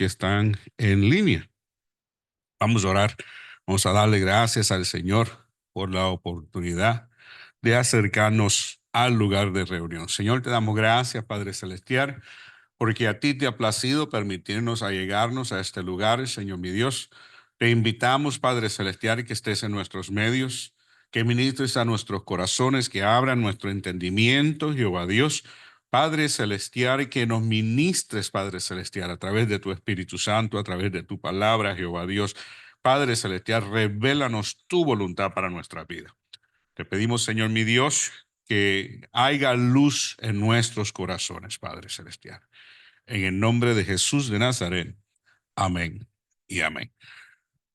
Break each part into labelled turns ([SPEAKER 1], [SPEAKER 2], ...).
[SPEAKER 1] que están en línea. Vamos a orar, vamos a darle gracias al Señor por la oportunidad de acercarnos al lugar de reunión. Señor, te damos gracias, Padre Celestial, porque a ti te ha placido permitirnos allegarnos a este lugar, Señor mi Dios. Te invitamos, Padre Celestial, que estés en nuestros medios, que ministres a nuestros corazones, que abran nuestro entendimiento, Jehová Dios. Padre Celestial, que nos ministres, Padre Celestial, a través de tu Espíritu Santo, a través de tu palabra, Jehová Dios. Padre Celestial, revélanos tu voluntad para nuestra vida. Te pedimos, Señor mi Dios, que haya luz en nuestros corazones, Padre Celestial. En el nombre de Jesús de Nazaret. Amén y amén.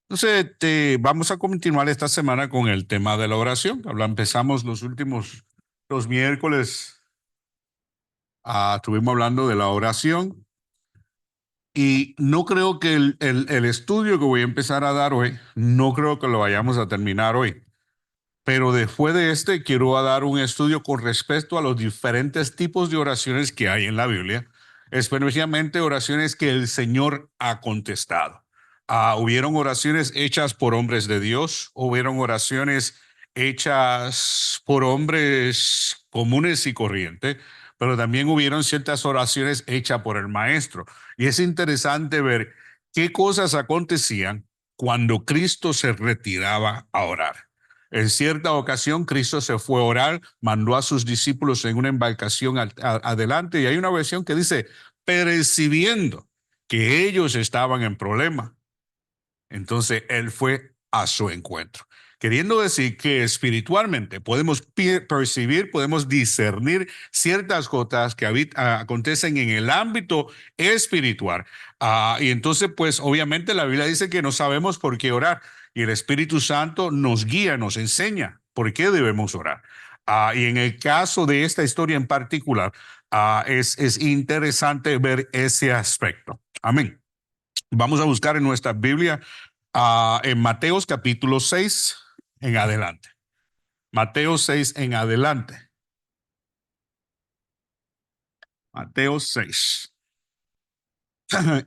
[SPEAKER 1] Entonces, vamos a continuar esta semana con el tema de la oración. Empezamos los miércoles, estuvimos hablando de la oración y no creo que el estudio que voy a empezar a dar hoy, no creo que lo vayamos a terminar hoy. Pero después de quiero dar un estudio con respecto a los diferentes tipos de oraciones que hay en la Biblia, especialmente oraciones que el Señor ha contestado. Hubieron oraciones hechas por hombres de Dios, hubieron oraciones hechas por hombres comunes y corrientes, pero también hubieron ciertas oraciones hechas por el Maestro. Y es interesante ver qué cosas acontecían cuando Cristo se retiraba a orar. En cierta ocasión, Cristo se fue a orar, mandó a sus discípulos en una embarcación adelante, y hay una versión que dice, percibiendo que ellos estaban en problema, entonces él fue a su encuentro. Queriendo decir que espiritualmente podemos percibir, podemos discernir ciertas cosas que acontecen en el ámbito espiritual. Y entonces, pues obviamente la Biblia dice que no sabemos por qué orar. Y el Espíritu Santo nos guía, nos enseña por qué debemos orar. Y en el caso de esta historia en particular, es interesante ver ese aspecto. Amén. Vamos a buscar en nuestra Biblia en Mateos capítulo 6 en adelante. Mateo 6 en adelante. Mateo 6.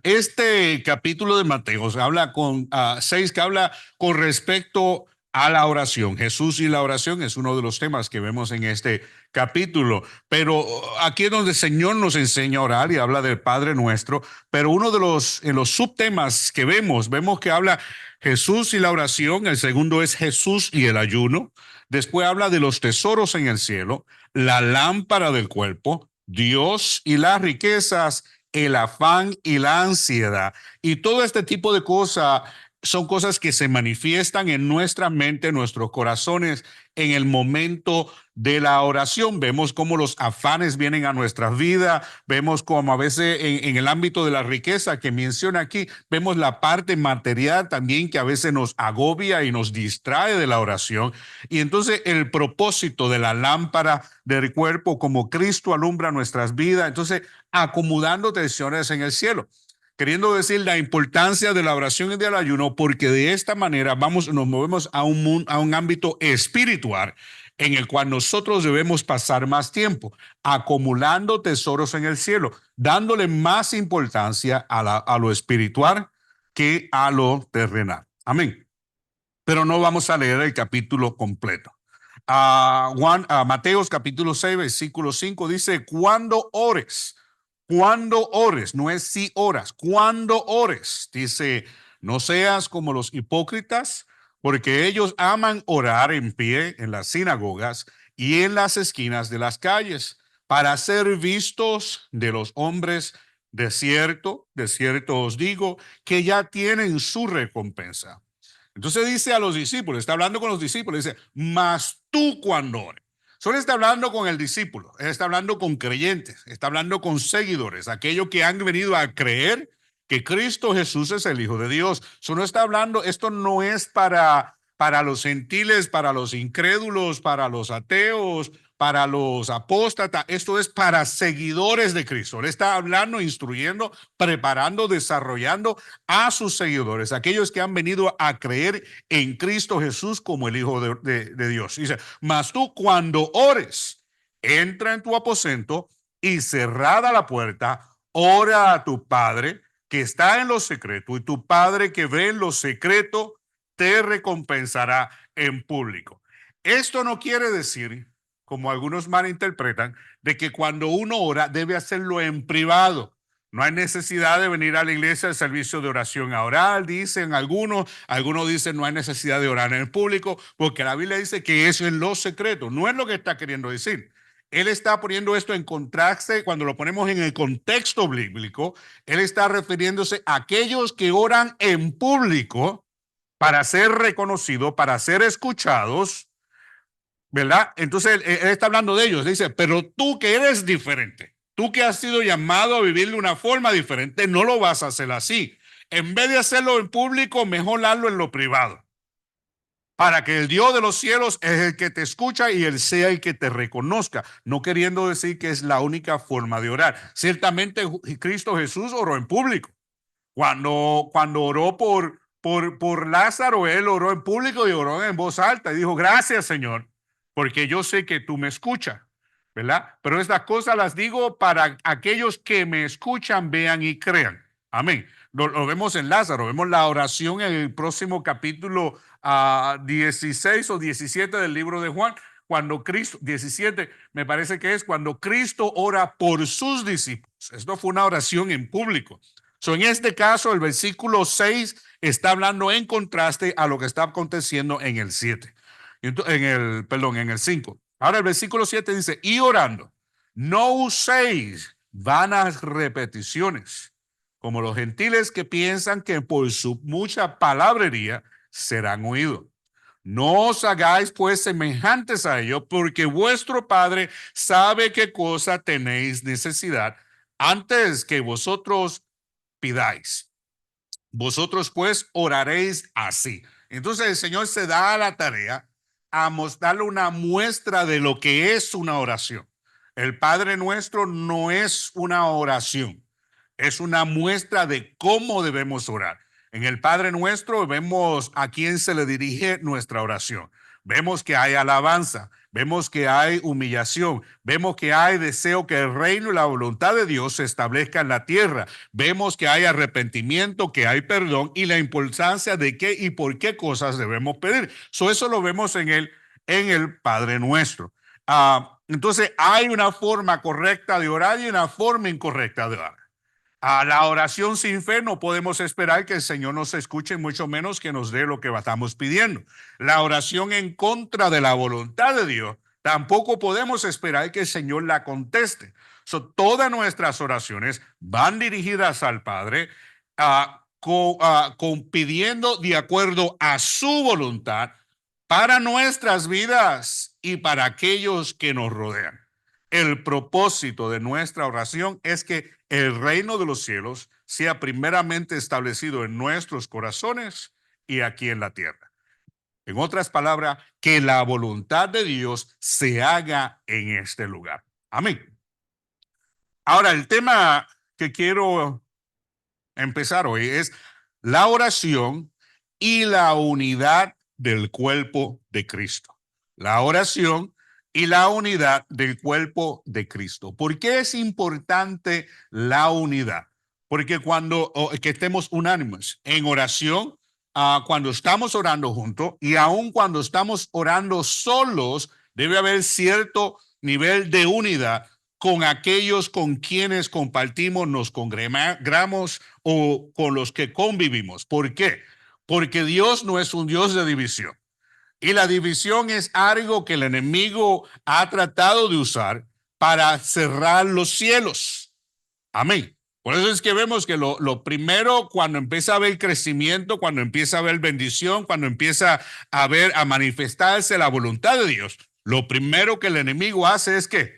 [SPEAKER 1] Este capítulo de Mateo habla con 6 que habla con respecto a la oración. Jesús y la oración es uno de los temas que vemos en este capítulo, pero aquí es donde el Señor nos enseña a orar y habla del Padre Nuestro, pero uno de los subtemas que vemos que habla Jesús y la oración, el segundo es Jesús y el ayuno, después habla de los tesoros en el cielo, la lámpara del cuerpo, Dios y las riquezas, el afán y la ansiedad. Y todo este tipo de cosas son cosas que se manifiestan en nuestra mente, en nuestros corazones, en el momento de la oración. Vemos cómo los afanes vienen a nuestras vidas, vemos cómo a veces en el ámbito de la riqueza que menciona aquí, vemos la parte material también que a veces nos agobia y nos distrae de la oración. Y entonces el propósito de la lámpara del cuerpo, como Cristo alumbra nuestras vidas, entonces acomodando tensiones en el cielo. Queriendo decir la importancia de la oración y del ayuno, porque de esta manera nos movemos a un ámbito espiritual en el cual nosotros debemos pasar más tiempo, acumulando tesoros en el cielo, dándole más importancia a lo espiritual que a lo terrenal. Amén. Pero no vamos a leer el capítulo completo. Mateos capítulo 6, versículo 5 dice, cuando ores, no es si oras, cuando ores, dice, no seas como los hipócritas, porque ellos aman orar en pie en las sinagogas y en las esquinas de las calles para ser vistos de los hombres. De cierto os digo que ya tienen su recompensa. Entonces dice a los discípulos, está hablando con los discípulos, dice, mas tú cuando ores. Solo está hablando con el discípulo, él está hablando con creyentes, está hablando con seguidores, aquellos que han venido a creer que Cristo Jesús es el Hijo de Dios. Solo está hablando, esto no es para los gentiles, para los incrédulos, para los ateos, para los apóstatas, esto es para seguidores de Cristo. Él está hablando, instruyendo, preparando, desarrollando a sus seguidores, aquellos que han venido a creer en Cristo Jesús como el Hijo de Dios. Dice, mas tú cuando ores, entra en tu aposento y cerrada la puerta, ora a tu Padre que está en lo secreto, y tu Padre que ve en lo secreto te recompensará en público. Esto no quiere decir, como algunos malinterpretan, de que cuando uno ora debe hacerlo en privado. No hay necesidad de venir a la iglesia al servicio de oración a orar, dicen algunos dicen no hay necesidad de orar en el público, porque la Biblia dice que eso es lo secreto. No es lo que está queriendo decir. Él está poniendo esto en contraste, cuando lo ponemos en el contexto bíblico, él está refiriéndose a aquellos que oran en público para ser reconocidos, para ser escuchados, ¿verdad? Entonces él está hablando de ellos, dice, pero tú que eres diferente, tú que has sido llamado a vivir de una forma diferente, no lo vas a hacer así. En vez de hacerlo en público, mejor hazlo en lo privado, para que el Dios de los cielos es el que te escucha y él sea el que te reconozca, no queriendo decir que es la única forma de orar. Ciertamente Cristo Jesús oró en público. Cuando oró por Lázaro, él oró en público y oró en voz alta y dijo, gracias, Señor, porque yo sé que tú me escuchas, ¿verdad? Pero estas cosas las digo para aquellos que me escuchan, vean y crean. Amén. Lo vemos en Lázaro, vemos la oración en el próximo capítulo 16 o 17 del libro de Juan, cuando Cristo, 17 me parece que es, cuando Cristo ora por sus discípulos. Esto fue una oración en público. En este caso, el versículo 6 está hablando en contraste a lo que está aconteciendo en el 7. En el 5. Ahora el versículo 7 dice, y orando, no uséis vanas repeticiones, como los gentiles que piensan que por su mucha palabrería serán oídos. No os hagáis pues semejantes a ellos, porque vuestro Padre sabe qué cosa tenéis necesidad antes que vosotros pidáis. Vosotros pues oraréis así. Entonces el Señor se da a la tarea a mostrarle una muestra de lo que es una oración. El Padre Nuestro no es una oración, es una muestra de cómo debemos orar. En el Padre Nuestro vemos a quién se le dirige nuestra oración. Vemos que hay alabanza, vemos que hay humillación, vemos que hay deseo que el reino y la voluntad de Dios se establezca en la tierra. Vemos que hay arrepentimiento, que hay perdón y la importancia de qué y por qué cosas debemos pedir. Eso lo vemos en el Padre Nuestro. Entonces hay una forma correcta de orar y una forma incorrecta de orar. A la oración sin fe no podemos esperar que el Señor nos escuche, mucho menos que nos dé lo que estamos pidiendo. La oración en contra de la voluntad de Dios, tampoco podemos esperar que el Señor la conteste. Todas nuestras oraciones van dirigidas al Padre, pidiendo de acuerdo a su voluntad para nuestras vidas y para aquellos que nos rodean. El propósito de nuestra oración es que el reino de los cielos sea primeramente establecido en nuestros corazones y aquí en la tierra. En otras palabras, que la voluntad de Dios se haga en este lugar. Amén. Ahora, el tema que quiero empezar hoy es la oración y la unidad del cuerpo de Cristo. La oración y la unidad del cuerpo de Cristo. ¿Por qué es importante la unidad? Porque que estemos unánimes en oración, cuando estamos orando juntos y aun cuando estamos orando solos, debe haber cierto nivel de unidad con aquellos con quienes compartimos, nos congregamos o con los que convivimos. ¿Por qué? Porque Dios no es un Dios de división. Y la división es algo que el enemigo ha tratado de usar para cerrar los cielos. Amén. Por eso es que vemos que lo primero, cuando empieza a haber crecimiento, cuando empieza a haber bendición, cuando empieza a manifestarse la voluntad de Dios, lo primero que el enemigo hace es que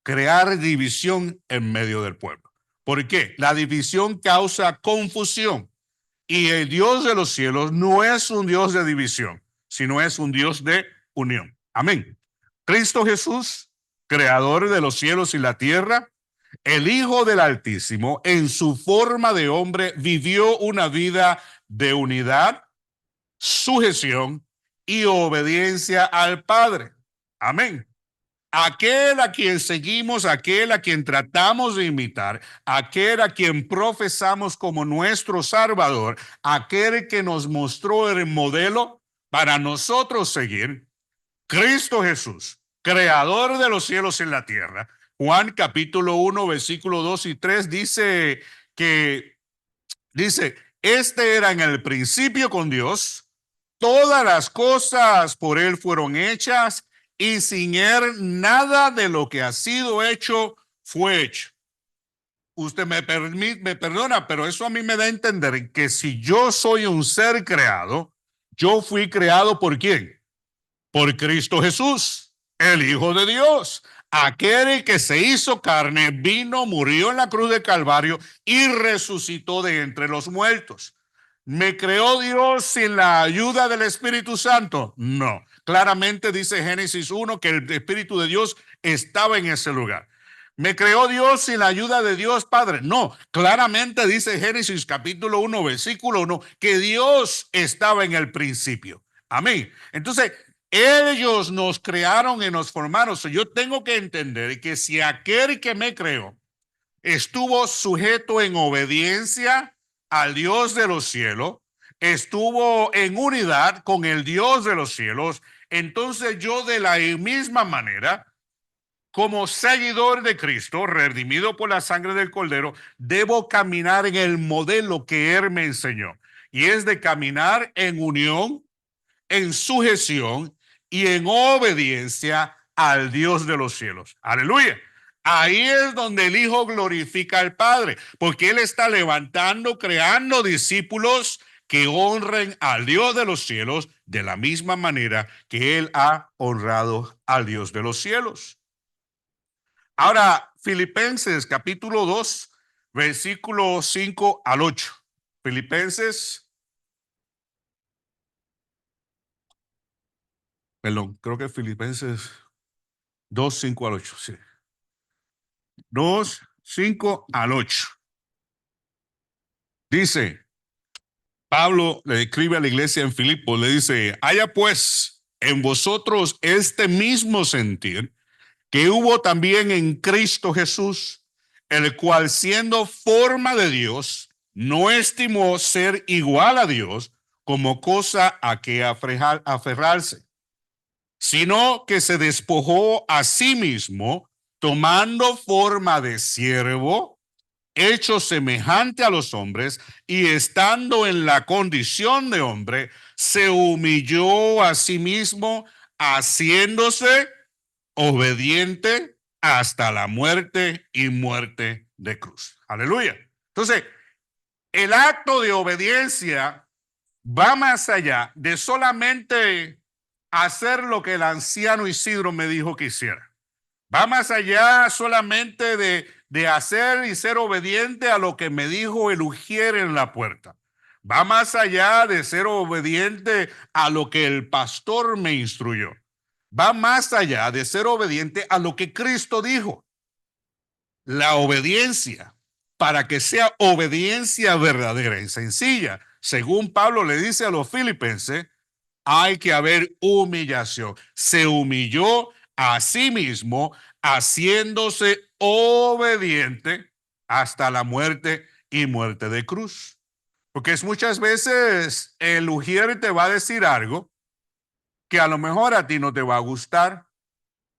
[SPEAKER 1] crear división en medio del pueblo. ¿Por qué? La división causa confusión. Y el Dios de los cielos no es un Dios de división, sino es un Dios de unión. Amén. Cristo Jesús, creador de los cielos y la tierra, el Hijo del Altísimo, en su forma de hombre, vivió una vida de unidad, sujeción y obediencia al Padre. Amén. aquel a quien seguimos, aquel a quien tratamos de imitar, aquel a quien profesamos como nuestro Salvador, aquel que nos mostró el modelo para nosotros seguir, Cristo Jesús, creador de los cielos y la tierra. Juan capítulo 1, versículo 2 y 3 dice, este era en el principio con Dios, todas las cosas por él fueron hechas y sin él nada de lo que ha sido hecho fue hecho. Usted me perdona, pero eso a mí me da a entender que si yo soy un ser creado, yo fui creado ¿por quién? Por Cristo Jesús, el Hijo de Dios, aquel que se hizo carne, vino, murió en la cruz de Calvario y resucitó de entre los muertos. ¿Me creó Dios sin la ayuda del Espíritu Santo? No. Claramente dice Génesis 1 que el Espíritu de Dios estaba en ese lugar. ¿Me creó Dios sin la ayuda de Dios Padre? No. Claramente dice Génesis capítulo 1, versículo 1, que Dios estaba en el principio. Amén. Entonces, ellos nos crearon y nos formaron. Yo tengo que entender que si aquel que me creó estuvo sujeto en obediencia al Dios de los cielos, estuvo en unidad con el Dios de los cielos, entonces yo de la misma manera, como seguidor de Cristo, redimido por la sangre del Cordero, debo caminar en el modelo que Él me enseñó. Y es de caminar en unión, en sujeción y en obediencia al Dios de los cielos. Aleluya. Ahí es donde el Hijo glorifica al Padre, porque Él está levantando, creando discípulos que honren al Dios de los cielos de la misma manera que Él ha honrado al Dios de los cielos. Ahora, Filipenses capítulo 2, versículo 5 al 8. Filipenses, perdón, creo que Filipenses 2, 5 al 8, sí. 2, 5 al 8. Dice, Pablo le escribe a la iglesia en Filipos, le dice, haya pues en vosotros este mismo sentir que hubo también en Cristo Jesús, el cual siendo forma de Dios, no estimó ser igual a Dios como cosa a que aferrarse, sino que se despojó a sí mismo, tomando forma de siervo, hecho semejante a los hombres, y estando en la condición de hombre, se humilló a sí mismo, haciéndose obediente hasta la muerte y muerte de cruz. Aleluya. Entonces, el acto de obediencia va más allá de solamente hacer lo que el anciano Isidro me dijo que hiciera. Va más allá solamente de hacer y ser obediente a lo que me dijo el ujier en la puerta. Va más allá de ser obediente a lo que el pastor me instruyó. Va más allá de ser obediente a lo que Cristo dijo. La obediencia, para que sea obediencia verdadera y sencilla, según Pablo le dice a los filipenses, hay que haber humillación. Se humilló a sí mismo, haciéndose obediente hasta la muerte y muerte de cruz. Porque es muchas veces el ujier te va a decir algo que a lo mejor a ti no te va a gustar.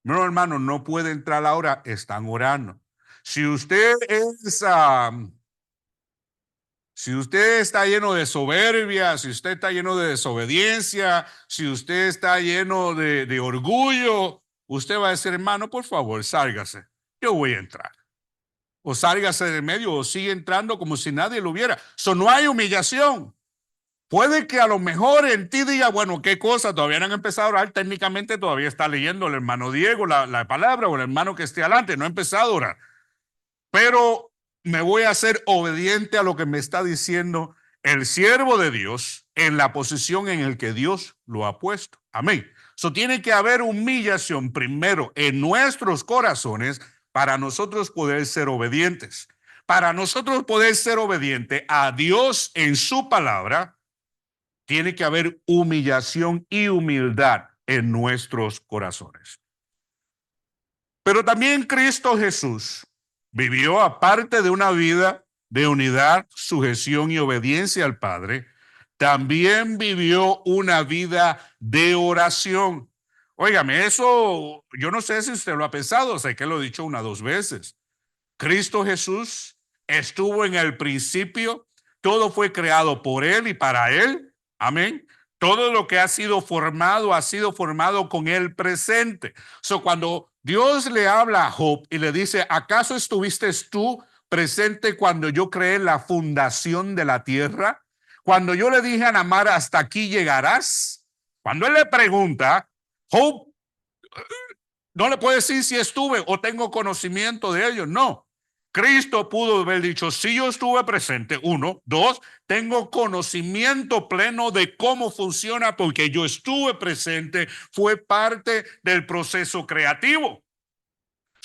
[SPEAKER 1] No, hermano, no puede entrar ahora, están orando. Si usted es, si usted está lleno de soberbia, si usted está lleno de desobediencia, si usted está lleno de orgullo, usted va a decir, hermano, por favor, sálgase. Yo voy a entrar. O sálgase del medio o sigue entrando como si nadie lo viera. So, no hay humillación. Puede que a lo mejor en ti diga, bueno, qué cosa, todavía no han empezado a orar, técnicamente todavía está leyendo el hermano Diego la palabra o el hermano que esté adelante, no ha empezado a orar. Pero me voy a ser obediente a lo que me está diciendo el siervo de Dios en la posición en la que Dios lo ha puesto. Amén. So tiene que haber humillación primero en nuestros corazones para nosotros poder ser obedientes. Para nosotros poder ser obediente a Dios en su palabra, tiene que haber humillación y humildad en nuestros corazones. Pero también Cristo Jesús vivió, aparte de una vida de unidad, sujeción y obediencia al Padre, también vivió una vida de oración. Óigame, eso yo no sé si usted lo ha pensado, sé que lo he dicho una o dos veces. Cristo Jesús estuvo en el principio, todo fue creado por Él y para Él. Amén. Todo lo que ha sido formado con el presente. Cuando Dios le habla a Job y le dice, ¿acaso estuviste tú presente cuando yo creé la fundación de la tierra? Cuando yo le dije a Namar, hasta aquí llegarás. Cuando él le pregunta, Job no le puede decir si estuve o tengo conocimiento de ello. No. Cristo pudo haber dicho, si yo estuve presente, uno, dos, tengo conocimiento pleno de cómo funciona porque yo estuve presente, fue parte del proceso creativo.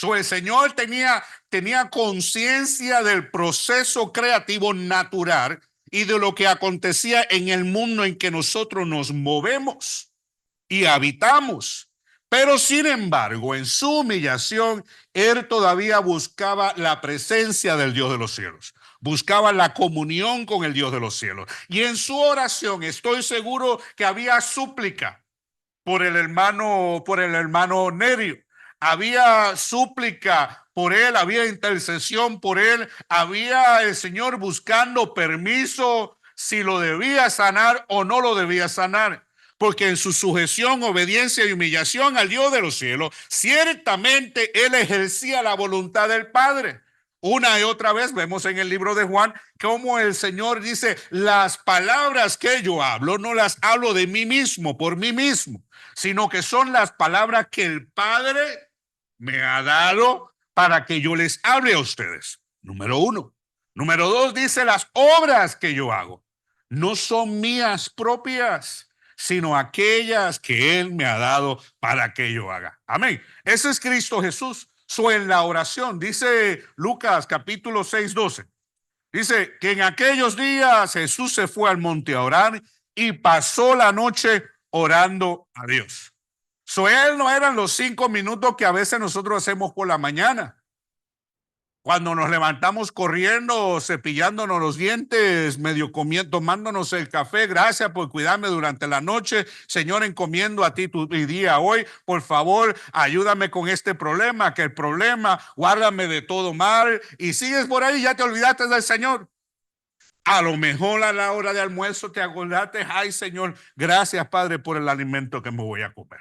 [SPEAKER 1] El Señor tenía conciencia del proceso creativo natural y de lo que acontecía en el mundo en que nosotros nos movemos y habitamos. Pero sin embargo, en su humillación, él todavía buscaba la presencia del Dios de los cielos. Buscaba la comunión con el Dios de los cielos. Y en su oración estoy seguro que había súplica por el hermano Nerio. Había súplica por él, había intercesión por él, había el Señor buscando permiso si lo debía sanar o no lo debía sanar. Porque en su sujeción, obediencia y humillación al Dios de los cielos, ciertamente él ejercía la voluntad del Padre. Una y otra vez vemos en el libro de Juan cómo el Señor dice, las palabras que yo hablo no las hablo de mí mismo, por mí mismo, sino que son las palabras que el Padre me ha dado para que yo les hable a ustedes. Número uno. Número dos, dice, las obras que yo hago no son mías propias, sino aquellas que Él me ha dado para que yo haga. Amén. Ese es Cristo Jesús. En la oración, dice Lucas capítulo 6:12. Dice que en aquellos días Jesús se fue al monte a orar y pasó la noche orando a Dios. Él no eran los 5 minutos que a veces nosotros hacemos por la mañana. Cuando nos levantamos corriendo, cepillándonos los dientes, medio comiendo, tomándonos el café, gracias por cuidarme durante la noche. Señor, encomiendo a ti tu día hoy. Por favor, ayúdame con este problema, que el problema, guárdame de todo mal. Y sigues por ahí, ya te olvidaste del Señor. A lo mejor a la hora de almuerzo te acordaste, ay Señor, gracias Padre por el alimento que me voy a comer.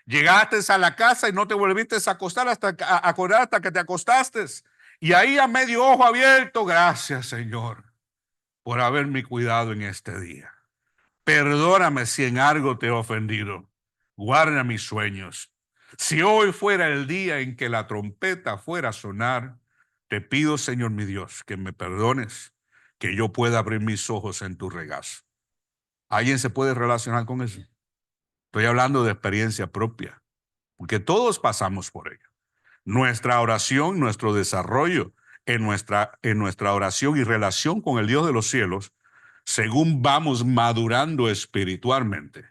[SPEAKER 1] Llegaste a la casa y no te volviste a acostar a acordar hasta que te acostaste. Y ahí a medio ojo abierto, gracias Señor por haberme cuidado en este día. Perdóname si en algo te he ofendido. Guarda mis sueños. Si hoy fuera el día en que la trompeta fuera a sonar, te pido, Señor mi Dios, que me perdones, que yo pueda abrir mis ojos en tu regazo. ¿Alguien se puede relacionar con eso? Estoy hablando de experiencia propia, porque todos pasamos por ello. Nuestra oración, nuestro desarrollo en nuestra oración y relación con el Dios de los cielos, según vamos madurando espiritualmente,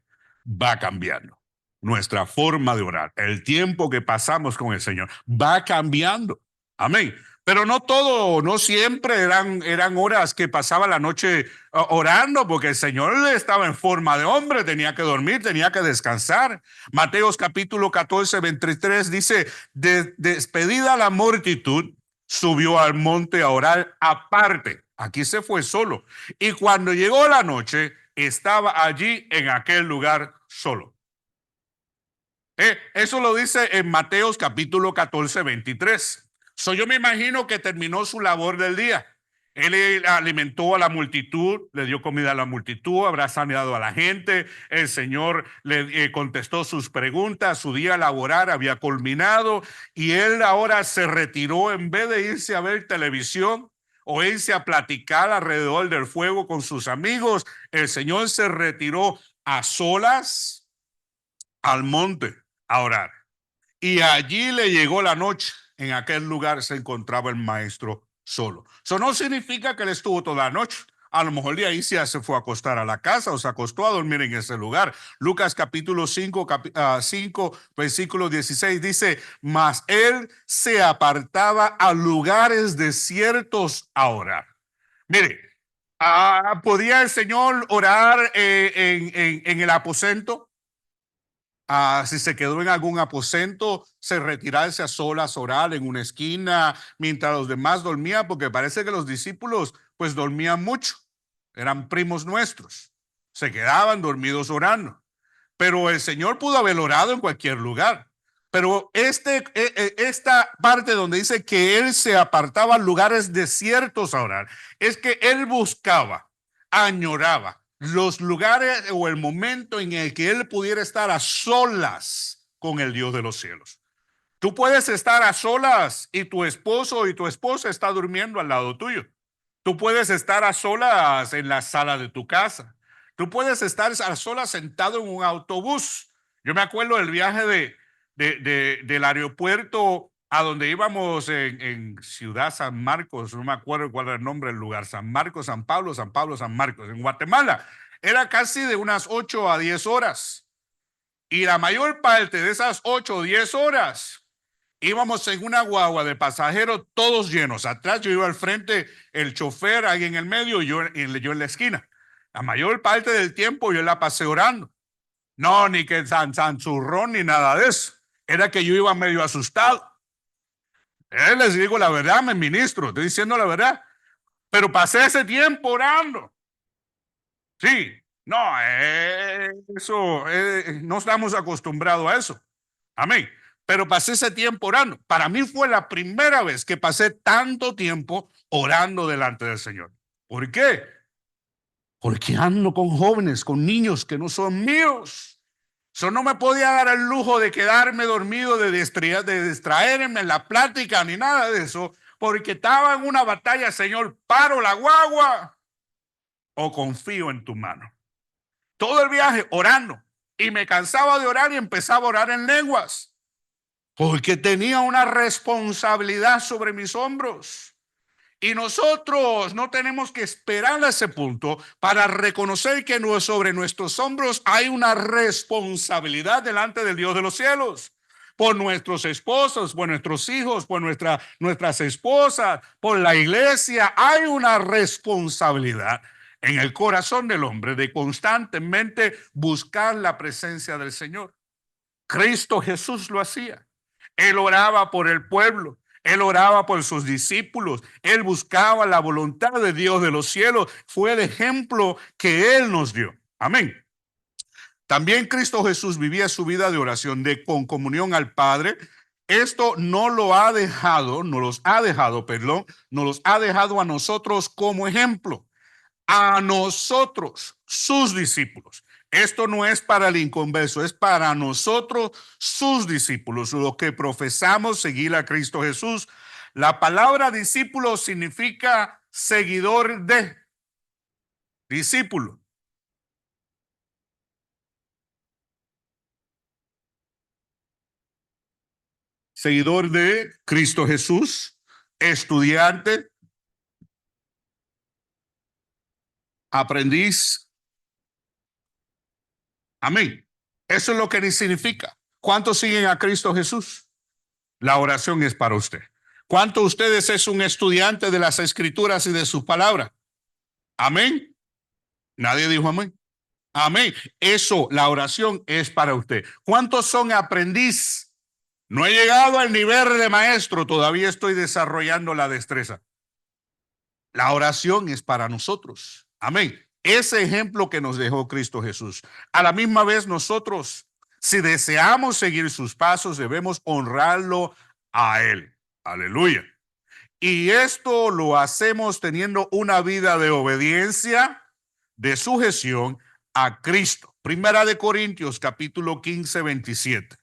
[SPEAKER 1] va cambiando. Nuestra forma de orar, el tiempo que pasamos con el Señor, va cambiando. Amén. Pero no todo, no siempre eran horas que pasaba la noche orando, porque el Señor estaba en forma de hombre, tenía que dormir, tenía que descansar. Mateos capítulo 14, 23 dice, despedida la multitud, subió al monte a orar aparte. Aquí se fue solo. Y cuando llegó la noche, estaba allí en aquel lugar solo. Eso lo dice en Mateos capítulo 14, 23. Yo me imagino que terminó su labor del día. Él alimentó a la multitud, le dio comida a la multitud, habrá saneado a la gente. El Señor le contestó sus preguntas, su día laboral había culminado y él ahora se retiró en vez de irse a ver televisión o irse a platicar alrededor del fuego con sus amigos. El Señor se retiró a solas al monte a orar. Y allí le llegó la noche. En aquel lugar se encontraba el maestro solo. Eso no significa que él estuvo toda la noche. A lo mejor de ahí se fue a acostar a la casa o se acostó a dormir en ese lugar. Lucas capítulo 5, 5 versículo 16 dice, mas él se apartaba a lugares desiertos a orar. Mire, ¿podía el Señor orar en el aposento? Si se quedó en algún aposento, se retirarse a solas, orar en una esquina mientras los demás dormían, porque parece que los discípulos pues dormían mucho, eran primos nuestros, se quedaban dormidos orando. Pero el Señor pudo haber orado en cualquier lugar. Pero esta parte donde dice que él se apartaba a lugares desiertos a orar, es que él buscaba, añoraba los lugares o el momento en el que él pudiera estar a solas con el Dios de los cielos. Tú puedes estar a solas y tu esposo y tu esposa está durmiendo al lado tuyo. Tú puedes estar a solas en la sala de tu casa. Tú puedes estar a solas sentado en un autobús. Yo me acuerdo del viaje del aeropuerto a donde íbamos en Ciudad San Marcos, no me acuerdo cuál era el nombre del lugar, San Marcos, San Pablo, San Pablo, San Marcos, en Guatemala. Era casi de unas 8 a 10 horas. Y la mayor parte de esas 8 o 10 horas íbamos en una guagua de pasajeros todos llenos. Atrás yo iba al frente, el chofer ahí en el medio y yo en la esquina. La mayor parte del tiempo yo la pasé orando. No, ni que sanzurrón ni nada de eso. Era que yo iba medio asustado. Les digo la verdad, me ministro, estoy diciendo la verdad. Pero pasé ese tiempo orando. Sí, no, eso, no estamos acostumbrados a eso. Amén. Pero pasé ese tiempo orando. Para mí fue la primera vez que pasé tanto tiempo orando delante del Señor. ¿Por qué? Porque ando con jóvenes, con niños que no son míos. Yo no me podía dar el lujo de quedarme dormido, de distraerme en la plática, ni nada de eso, porque estaba en una batalla, Señor, paro la guagua o confío en tu mano. Todo el viaje orando. Y me cansaba de orar y empezaba a orar en lenguas. Porque tenía una responsabilidad sobre mis hombros. Y nosotros no tenemos que esperar a ese punto para reconocer que sobre nuestros hombros hay una responsabilidad delante del Dios de los cielos. Por nuestros esposos, por nuestros hijos, por nuestras esposas, por la iglesia, hay una responsabilidad en el corazón del hombre de constantemente buscar la presencia del Señor. Cristo Jesús lo hacía. Él oraba por el pueblo. Él oraba por sus discípulos. Él buscaba la voluntad de Dios de los cielos. Fue el ejemplo que Él nos dio. Amén. También Cristo Jesús vivía su vida de oración, con comunión al Padre. Esto no lo ha dejado, no los ha dejado, perdón, nos los ha dejado a nosotros como ejemplo. A nosotros, sus discípulos. Esto no es para el inconverso, es para nosotros, sus discípulos, los que profesamos seguir a Cristo Jesús. La palabra discípulo significa seguidor de, discípulo. Seguidor de Cristo Jesús, estudiante, aprendiz. Amén. Eso es lo que significa. ¿Cuántos siguen a Cristo Jesús? La oración es para usted. ¿Cuántos de ustedes es un estudiante de las Escrituras y de su palabra? Amén. Nadie dijo amén. Amén. Eso, la oración es para usted. ¿Cuántos son aprendiz? No he llegado al nivel de maestro, todavía estoy desarrollando la destreza. La oración es para nosotros. Amén. Ese ejemplo que nos dejó Cristo Jesús. A la misma vez nosotros, si deseamos seguir sus pasos, debemos honrarlo a Él. Aleluya. Y esto lo hacemos teniendo una vida de obediencia, de sujeción a Cristo. Primera de Corintios, capítulo 15, 27.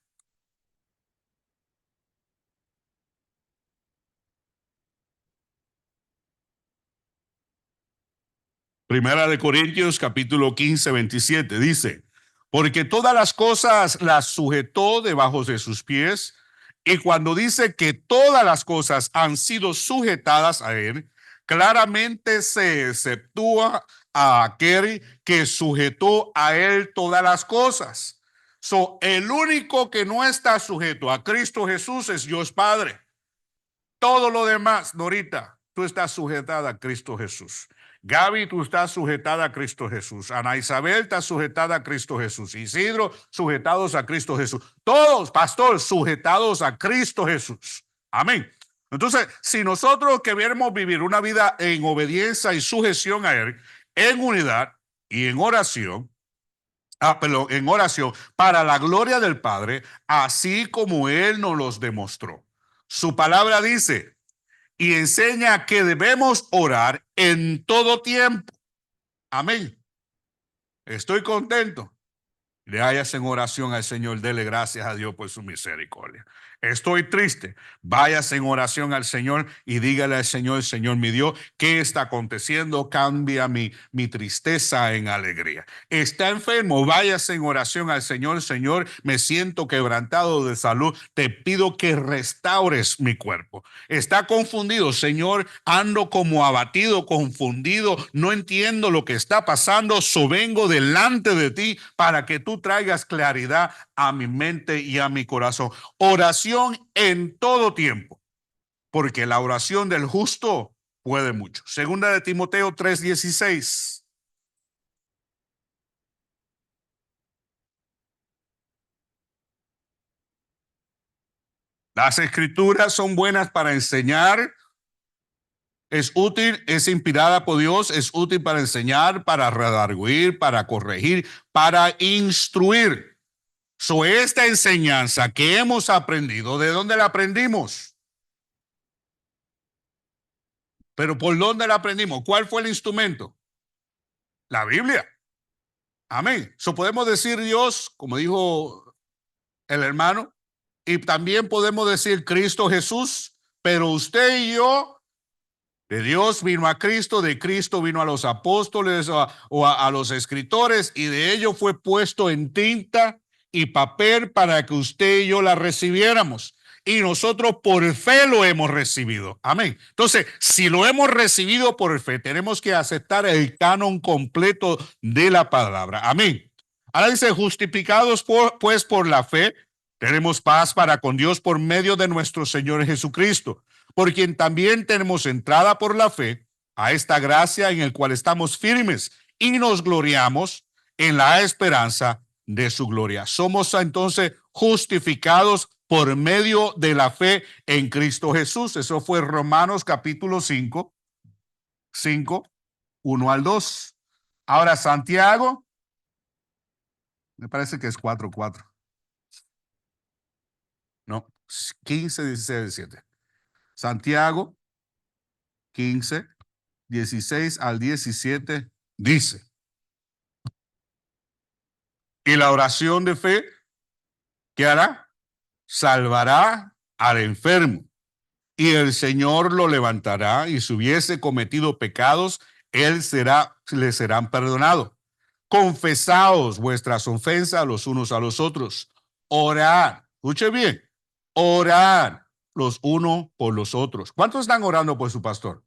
[SPEAKER 1] Primera de Corintios, capítulo 15, 27. Dice, porque todas las cosas las sujetó debajo de sus pies. Y cuando dice que todas las cosas han sido sujetadas a él, Claramente se exceptúa a aquel que sujetó a él todas las cosas. El único que no está sujeto a Cristo Jesús es Dios Padre. Todo lo demás, Norita, tú estás sujetada a Cristo Jesús. Gaby, tú estás sujetada a Cristo Jesús. Ana Isabel está sujetada a Cristo Jesús. Isidro, sujetados a Cristo Jesús. Todos, pastor, sujetados a Cristo Jesús. Amén. Entonces, si nosotros queremos vivir una vida en obediencia y sujeción a Él, en unidad y en oración, en oración, para la gloria del Padre, así como Él nos los demostró. Su palabra dice y enseña que debemos orar en todo tiempo. Amén. Estoy contento. Le hayas en oración al Señor, dele gracias a Dios por su misericordia. Estoy triste, vayas en oración al Señor y dígale al Señor, Señor mi Dios, ¿qué está aconteciendo? Cambia mi tristeza en alegría. Está enfermo, vayas en oración al Señor, Señor, me siento quebrantado de salud, te pido que restaures mi cuerpo. Está confundido, Señor, ando como abatido, confundido, no entiendo lo que está pasando, vengo delante de ti para que tú traigas claridad a mi mente y a mi corazón. Oración en todo tiempo, porque la oración del justo puede mucho. Segunda de Timoteo 3:16. Las escrituras son buenas para enseñar, es útil, es inspirada por Dios, es útil para enseñar, para redarguir, para corregir, para instruir. Esta enseñanza que hemos aprendido, ¿de dónde la aprendimos? Pero ¿por dónde la aprendimos? ¿Cuál fue el instrumento? La Biblia. Amén. Podemos decir Dios, como dijo el hermano, y también podemos decir Cristo Jesús, pero usted y yo, de Dios vino a Cristo, de Cristo vino a los apóstoles a los escritores, y de ello fue puesto en tinta y papel para que usted y yo la recibiéramos. Y nosotros por fe lo hemos recibido. Amén. Entonces, si lo hemos recibido por fe, tenemos que aceptar el canon completo de la palabra. Amén. Ahora dice, justificados pues por la fe, tenemos paz para con Dios por medio de nuestro Señor Jesucristo, por quien también tenemos entrada por la fe a esta gracia en el cual estamos firmes y nos gloriamos en la esperanza de su gloria. Somos entonces justificados por medio de la fe en Cristo Jesús. Eso fue Romanos capítulo 5, 1 al 2. Ahora Santiago, me parece que es 4:4. No, 15, 16, 17. Santiago 15, 16 al 17 dice, y la oración de fe, ¿qué hará? Salvará al enfermo, y el Señor lo levantará, y si hubiese cometido pecados, le serán perdonados. Confesaos vuestras ofensas los unos a los otros. Orad, escuche bien, orad los unos por los otros. ¿Cuántos están orando por su pastor?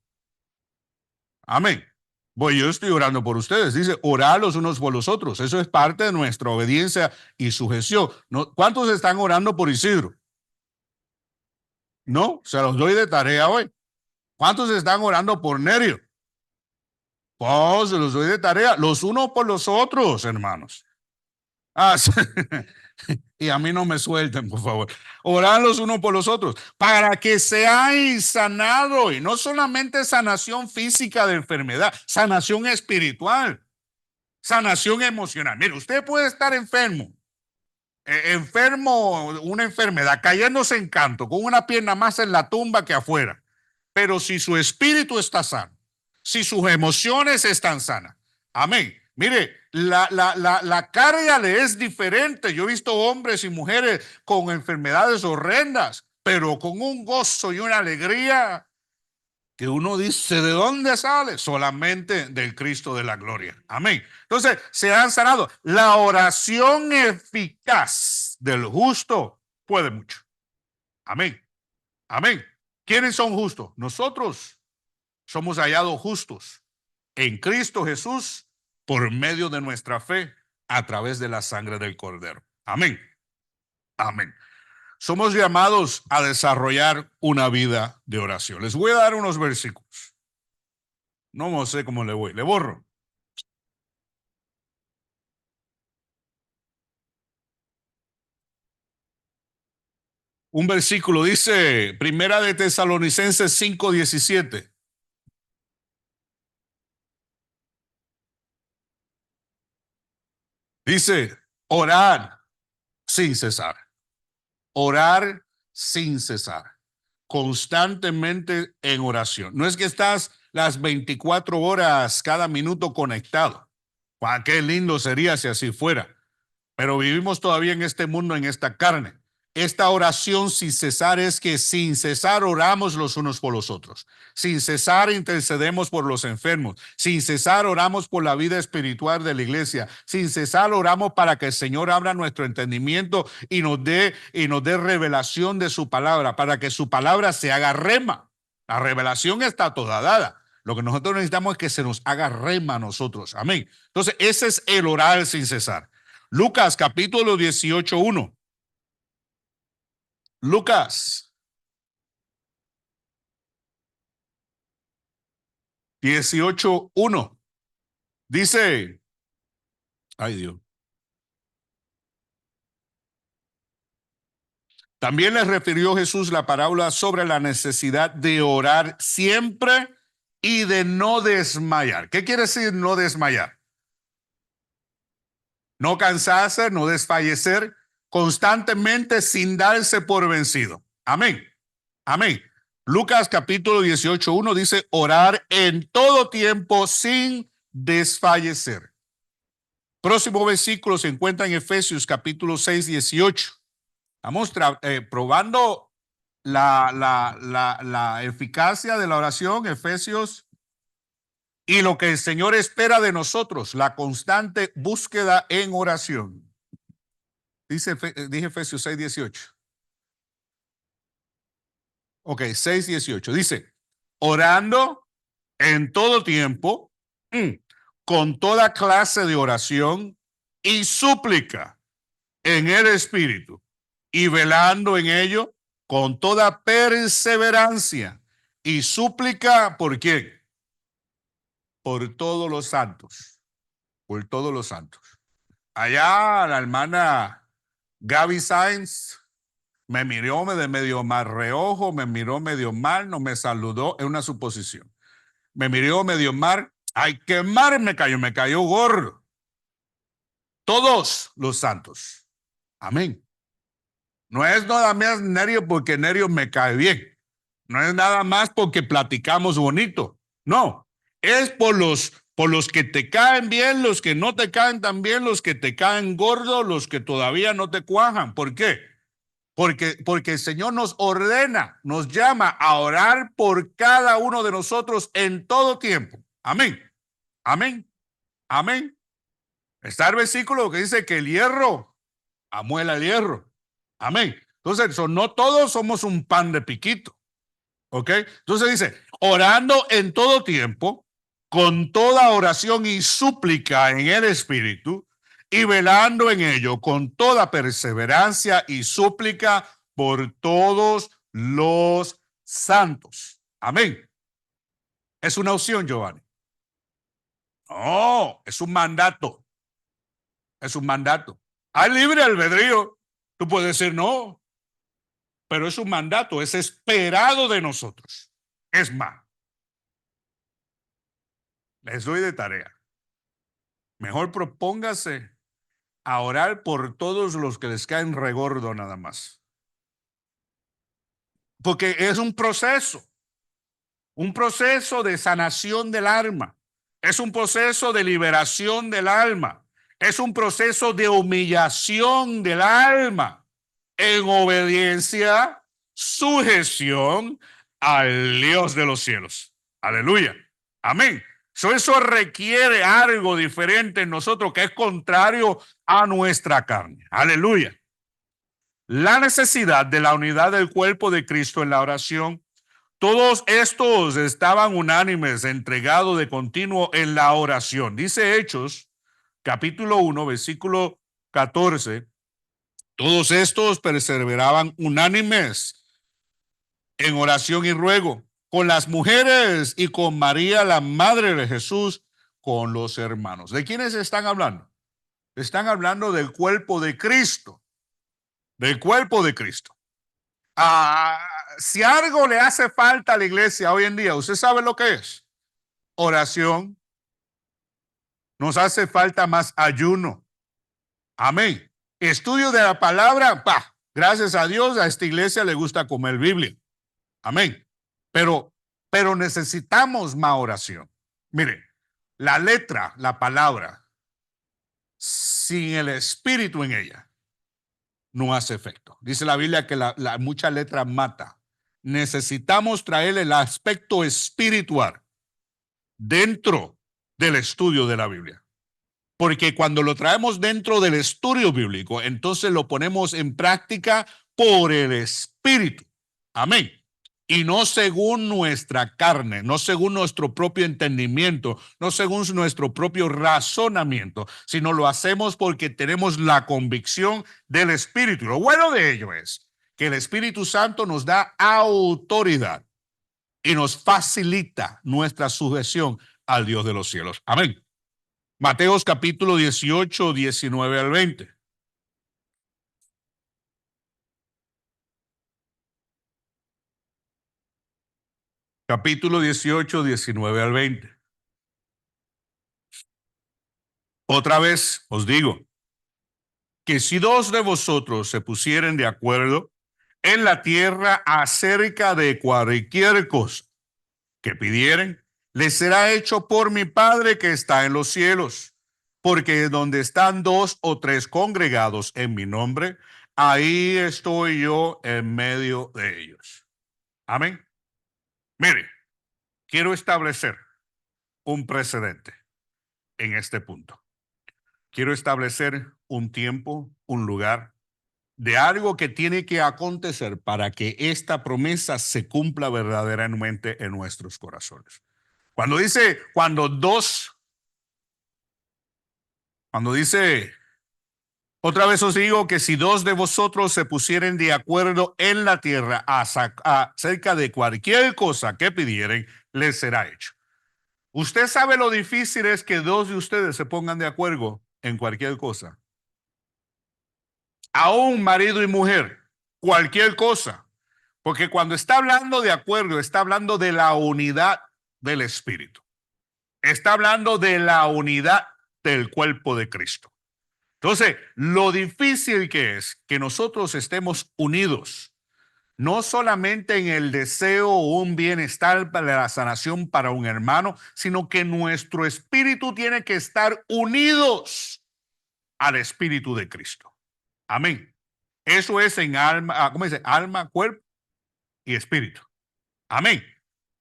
[SPEAKER 1] Amén. Pues yo estoy orando por ustedes. Dice, orar los unos por los otros. Eso es parte de nuestra obediencia y sujeción. ¿No? ¿Cuántos están orando por Isidro? No, se los doy de tarea hoy. ¿Cuántos están orando por Nerio? Pues se los doy de tarea. Los unos por los otros, hermanos. Ah, sí. Y a mí no me suelten, por favor. Orar los unos por los otros para que seáis sanados. Y no solamente sanación física de enfermedad, sanación espiritual, sanación emocional. Mire, usted puede estar enfermo, una enfermedad, cayéndose en canto, con una pierna más en la tumba que afuera. Pero si su espíritu está sano, si sus emociones están sanas, amén. Mire, la carga le es diferente. Yo he visto hombres y mujeres con enfermedades horrendas, pero con un gozo y una alegría que uno dice, ¿de dónde sale? Solamente del Cristo de la gloria. Amén. Entonces, se han sanado. La oración eficaz del justo puede mucho. Amén. Amén. ¿Quiénes son justos? Nosotros. Somos hallados justos en Cristo Jesús por medio de nuestra fe a través de la sangre del Cordero. Amén. Amén. Somos llamados a desarrollar una vida de oración. Les voy a dar unos versículos. No sé cómo le voy. Le borro. Un versículo dice, Primera de Tesalonicenses 5:17. Dice, orar sin cesar. Orar sin cesar. Constantemente en oración. No es que estás las 24 horas cada minuto conectado. Qué lindo sería si así fuera. Pero vivimos todavía en este mundo, en esta carne. Esta oración sin cesar es que sin cesar oramos los unos por los otros. Sin cesar intercedemos por los enfermos. Sin cesar oramos por la vida espiritual de la iglesia. Sin cesar oramos para que el Señor abra nuestro entendimiento y nos dé revelación de su palabra, para que su palabra se haga rema. La revelación está toda dada. Lo que nosotros necesitamos es que se nos haga rema a nosotros. Amén. Entonces, ese es el orar sin cesar. Lucas capítulo 18:1. Lucas 18:1. Dice, ay Dios, también les refirió Jesús la parábola sobre la necesidad de orar siempre y de no desmayar. ¿Qué quiere decir no desmayar? No cansarse, no desfallecer, constantemente sin darse por vencido. Amén. Amén. Lucas capítulo 18:1 dice, orar en todo tiempo sin desfallecer. Próximo versículo se encuentra en Efesios capítulo 6:18. Estamos probando la eficacia de la oración, Efesios, y lo que el Señor espera de nosotros, la constante búsqueda en oración. Dije Efesios 6:18. Ok, 6:18. Dice, orando en todo tiempo, con toda clase de oración y súplica en el Espíritu, y velando en ello con toda perseverancia y súplica, ¿por quién? Por todos los santos, por todos los santos. Allá la hermana Gaby Sainz me miró de medio mal reojo, me miró medio mal, no me saludó, es una suposición. Me miró medio mal, ay, qué mal me cayó gordo. Todos los santos. Amén. No es nada más Nerio porque Nerio me cae bien. No es nada más porque platicamos bonito. No, es por los que te caen bien, los que no te caen tan bien, los que te caen gordo, los que todavía no te cuajan. ¿Por qué? Porque el Señor nos ordena, nos llama a orar por cada uno de nosotros en todo tiempo. Amén. Amén. Amén. Está el versículo que dice que el hierro amuela el hierro. Amén. Entonces, no todos somos un pan de piquito. ¿Ok? Entonces dice, orando en todo tiempo, con toda oración y súplica en el Espíritu, y velando en ello con toda perseverancia y súplica por todos los santos. Amén. Es una opción, Giovanni. No, es un mandato. Es un mandato. Hay libre albedrío. Tú puedes decir no, pero es un mandato, es esperado de nosotros. Es más, les doy de tarea. Mejor propóngase a orar por todos los que les caen regordo nada más. Porque es un proceso de sanación del alma, es un proceso de liberación del alma, es un proceso de humillación del alma en obediencia, sujeción al Dios de los cielos. Aleluya. Amén. Eso requiere algo diferente en nosotros que es contrario a nuestra carne. Aleluya. La necesidad de la unidad del cuerpo de Cristo en la oración Todos estos estaban unánimes, entregados de continuo en la oración. Dice Hechos, capítulo 1, versículo 14. Todos estos perseveraban unánimes en oración y ruego, con las mujeres y con María, la madre de Jesús, con los hermanos. ¿De quiénes están hablando? Están hablando del cuerpo de Cristo, del cuerpo de Cristo. Si algo le hace falta a la iglesia hoy en día, ¿usted sabe lo que es? Oración. Nos hace falta más ayuno. Amén. Estudio de la palabra, gracias a Dios, a esta iglesia le gusta comer Biblia. Amén. Pero, pero necesitamos más oración. Mire, la letra, la palabra, sin el espíritu en ella, no hace efecto. Dice la Biblia que mucha letra mata. Necesitamos traer el aspecto espiritual dentro del estudio de la Biblia. Porque cuando lo traemos dentro del estudio bíblico, entonces lo ponemos en práctica por el Espíritu. Amén. Y no según nuestra carne, no según nuestro propio entendimiento, no según nuestro propio razonamiento, sino lo hacemos porque tenemos la convicción del Espíritu. Lo bueno de ello es que el Espíritu Santo nos da autoridad y nos facilita nuestra sujeción al Dios de los cielos. Amén. Mateos capítulo 18, 19 al 20. Capítulo 18, 19 al 20. Otra vez os digo que si dos de vosotros se pusieren de acuerdo en la tierra acerca de cualquier cosa que pidieren, les será hecho por mi Padre que está en los cielos. Porque donde están dos o tres congregados en mi nombre, ahí estoy yo en medio de ellos. Amén. Mire, quiero establecer un precedente en este punto. Quiero establecer un tiempo, un lugar de algo que tiene que acontecer para que esta promesa se cumpla verdaderamente en nuestros corazones. Cuando dice, cuando dice, otra vez os digo que si dos de vosotros se pusieren de acuerdo en la tierra acerca de cualquier cosa que pidieren, les será hecho. Usted sabe lo difícil es que dos de ustedes se pongan de acuerdo en cualquier cosa. Aún marido y mujer, cualquier cosa. Porque cuando está hablando de acuerdo, está hablando de la unidad del Espíritu. Está hablando de la unidad del cuerpo de Cristo. Entonces, lo difícil que es que nosotros estemos unidos, no solamente en el deseo o un bienestar para la sanación para un hermano, sino que nuestro espíritu tiene que estar unidos al espíritu de Cristo. Amén. Eso es en alma, ¿cómo dice? Alma, cuerpo y espíritu. Amén.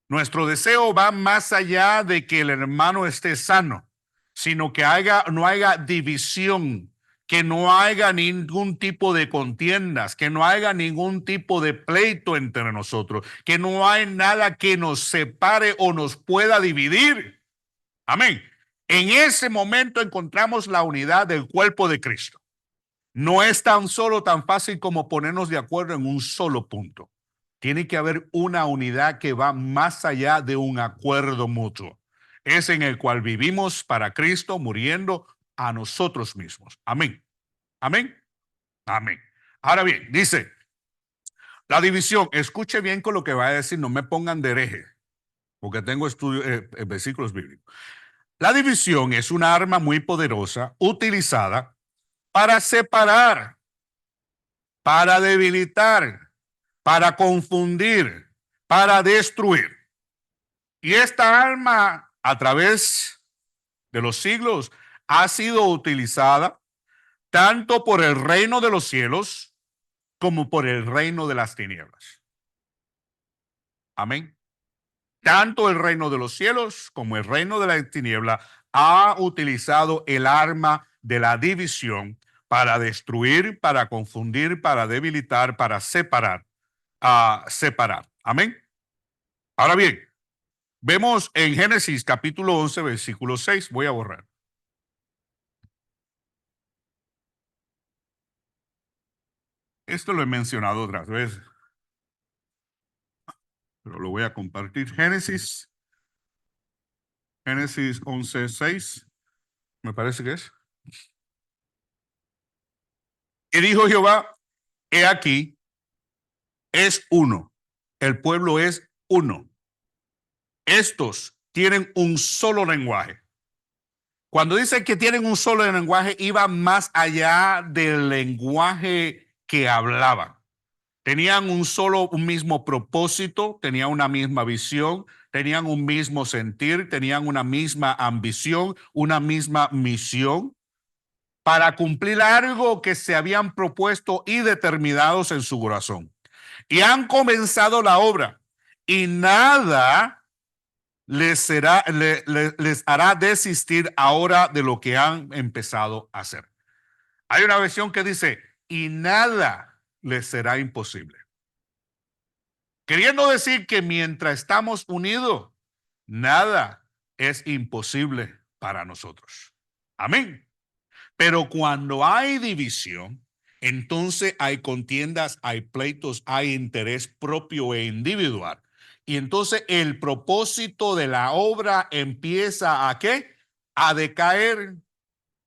[SPEAKER 1] Nuestro deseo va más allá de que el hermano esté sano, sino que no haya división, que no haya ningún tipo de contiendas, que no haya ningún tipo de pleito entre nosotros, que no hay nada que nos separe o nos pueda dividir. Amén. En ese momento encontramos la unidad del cuerpo de Cristo. No es tan fácil como ponernos de acuerdo en un solo punto. Tiene que haber una unidad que va más allá de un acuerdo mutuo. Es en el cual vivimos para Cristo, muriendo a nosotros mismos. Amén. Amén. Amén. Ahora bien, dice, la división, escuche bien con lo que va a decir, no me pongan de hereje, porque tengo versículos bíblicos. La división es una arma muy poderosa utilizada para separar, para debilitar, para confundir, para destruir. Y esta arma, a través de los siglos, ha sido utilizada tanto por el reino de los cielos como por el reino de las tinieblas. Amén. Tanto el reino de los cielos como el reino de la tiniebla ha utilizado el arma de la división para destruir, para confundir, para debilitar, para separar. Separar. Amén. Ahora bien, vemos en Génesis capítulo 11, versículo 6. Voy a borrar. Esto lo he mencionado otras veces, pero lo voy a compartir. Génesis 11, 6, me parece que es. Y dijo Jehová, he aquí, es uno. El pueblo es uno. Estos tienen un solo lenguaje. Cuando dice que tienen un solo lenguaje, iba más allá del lenguaje que hablaban. Tenían un mismo propósito, tenían una misma visión, tenían un mismo sentir, tenían una misma ambición, una misma misión para cumplir algo que se habían propuesto y determinados en su corazón. Y han comenzado la obra y nada les hará desistir ahora de lo que han empezado a hacer. Hay una versión que dice, y nada les será imposible. Queriendo decir que mientras estamos unidos, nada es imposible para nosotros. Amén. Pero cuando hay división, entonces hay contiendas, hay pleitos, hay interés propio e individual. Y entonces el propósito de la obra empieza a ¿qué? A decaer.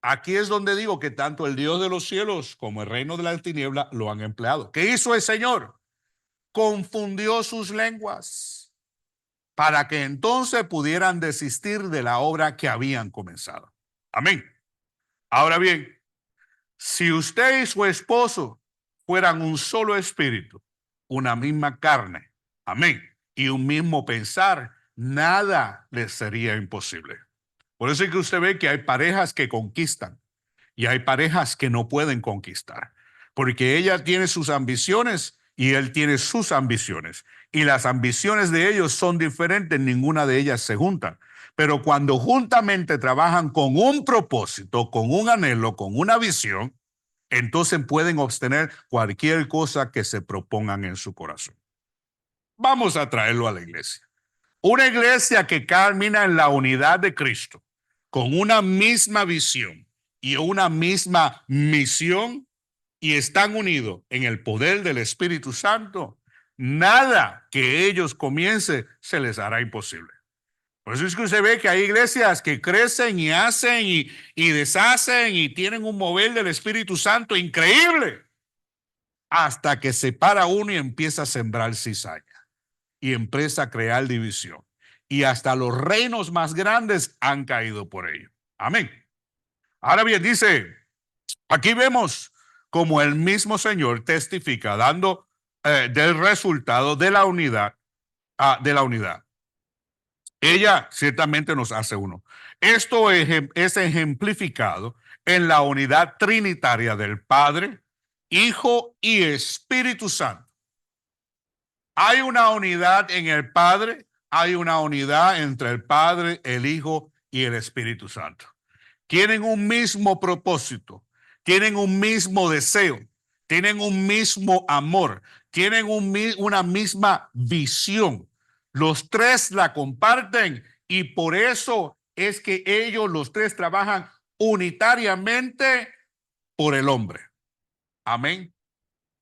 [SPEAKER 1] Aquí es donde digo que tanto el Dios de los cielos como el reino de la tiniebla lo han empleado. ¿Qué hizo el Señor? Confundió sus lenguas para que entonces pudieran desistir de la obra que habían comenzado. Amén. Ahora bien, si usted y su esposo fueran un solo espíritu, una misma carne, amén, y un mismo pensar, nada les sería imposible. Por eso es que usted ve que hay parejas que conquistan y hay parejas que no pueden conquistar, porque ella tiene sus ambiciones y él tiene sus ambiciones. Y las ambiciones de ellos son diferentes, ninguna de ellas se juntan. Pero cuando juntamente trabajan con un propósito, con un anhelo, con una visión, entonces pueden obtener cualquier cosa que se propongan en su corazón. Vamos a traerlo a la iglesia. Una iglesia que camina en la unidad de Cristo, con una misma visión y una misma misión, y están unidos en el poder del Espíritu Santo, nada que ellos comiencen se les hará imposible. Por eso es que usted ve que hay iglesias que crecen y hacen y deshacen y tienen un mover del Espíritu Santo increíble, hasta que se para uno y empieza a sembrar cizaña y empieza a crear división. Y hasta los reinos más grandes han caído por ello. Amén. Ahora bien, dice, aquí vemos como el mismo Señor testifica dando del resultado de la unidad, de la unidad. Ella ciertamente nos hace uno. Esto es ejemplificado en la unidad trinitaria del Padre, Hijo y Espíritu Santo. Hay una unidad en el Padre, hay una unidad entre el Padre, el Hijo y el Espíritu Santo. Tienen un mismo propósito, tienen un mismo deseo, tienen un mismo amor, tienen una misma visión. Los tres la comparten y por eso es que ellos, los tres, trabajan unitariamente por el hombre. Amén.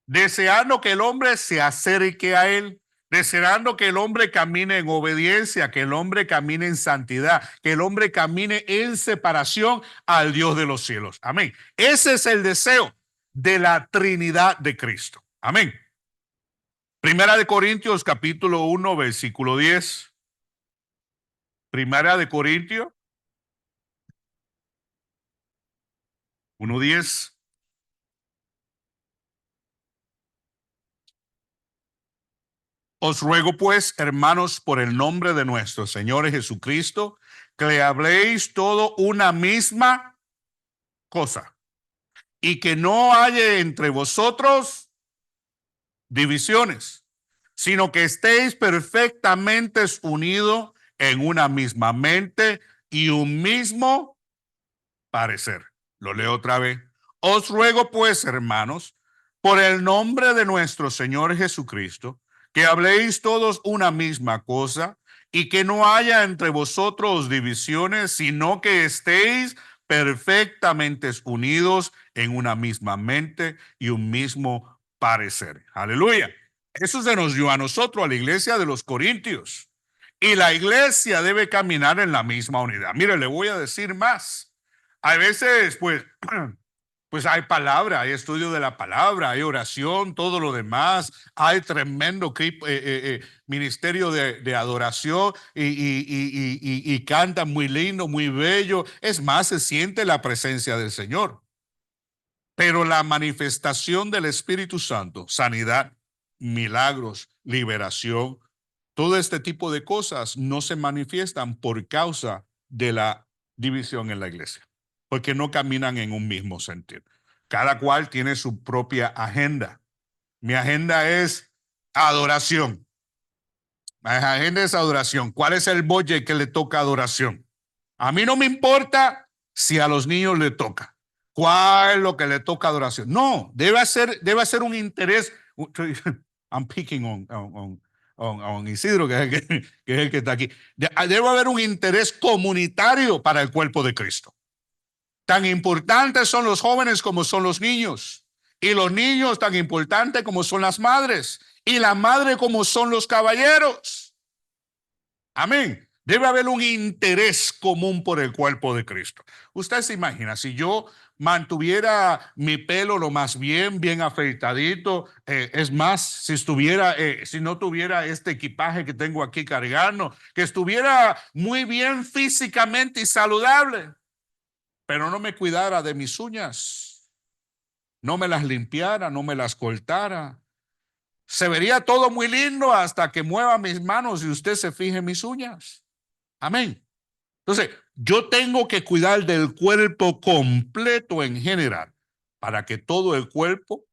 [SPEAKER 1] Deseando que el hombre se acerque a él, deseando que el hombre camine en obediencia, que el hombre camine en santidad, que el hombre camine en separación al Dios de los cielos. Amén. Ese es el deseo de la Trinidad de Cristo. Amén. Primera de Corintios capítulo 1 versículo 10. Primera de Corintios 1:10. Os ruego pues, hermanos, por el nombre de nuestro Señor Jesucristo, que le habléis todo una misma cosa y que no haya entre vosotros divisiones, sino que estéis perfectamente unidos en una misma mente y un mismo parecer. Lo leo otra vez. Os ruego pues, hermanos, por el nombre de nuestro Señor Jesucristo, que habléis todos una misma cosa y que no haya entre vosotros divisiones, sino que estéis perfectamente unidos en una misma mente y un mismo parecer. Aleluya. Eso se nos dio a nosotros, a la iglesia de los Corintios. Y la iglesia debe caminar en la misma unidad. Mire, le voy a decir más. A veces, pues hay palabra, hay estudio de la palabra, hay oración, todo lo demás. Hay tremendo ministerio de adoración y cantan muy lindo, muy bello. Es más, se siente la presencia del Señor. Pero la manifestación del Espíritu Santo, sanidad, milagros, liberación, todo este tipo de cosas no se manifiestan por causa de la división en la iglesia, porque no caminan en un mismo sentido. Cada cual tiene su propia agenda. Mi agenda es adoración. Mi agenda es adoración. ¿Cuál es el budget que le toca adoración? A mí no me importa si a los niños le toca. ¿Cuál es lo que le toca adoración? No, debe ser un interés. I'm picking on Isidro, que es el que está aquí. Debe haber un interés comunitario para el cuerpo de Cristo. Tan importantes son los jóvenes como son los niños. Y los niños tan importantes como son las madres. Y la madre como son los caballeros. Amén. Debe haber un interés común por el cuerpo de Cristo. Usted se imagina, si yo mantuviera mi pelo lo más bien afeitadito, es más, si no tuviera este equipaje que tengo aquí cargando, que estuviera muy bien físicamente y saludable, pero no me cuidara de mis uñas, no me las limpiara, no me las cortara, se vería todo muy lindo hasta que mueva mis manos y usted se fije en mis uñas. Amén. Entonces, yo tengo que cuidar del cuerpo completo en general para que todo el cuerpo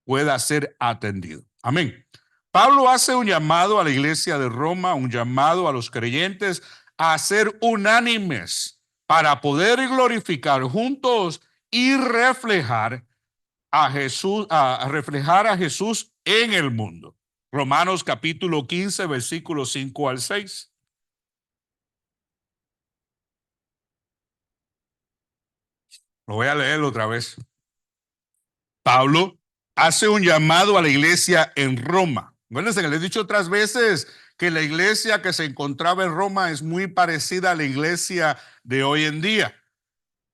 [SPEAKER 1] pueda ser atendido. Amén. Pablo hace un llamado a la iglesia de Roma, un llamado a los creyentes a ser unánimes para poder glorificar juntos y reflejar a Jesús, a reflejar a Jesús en el mundo. Romanos capítulo 15, versículos 5 al 6. Lo voy a leer otra vez. Pablo hace un llamado a la iglesia en Roma. Acuérdense que les he dicho otras veces que la iglesia que se encontraba en Roma es muy parecida a la iglesia de hoy en día,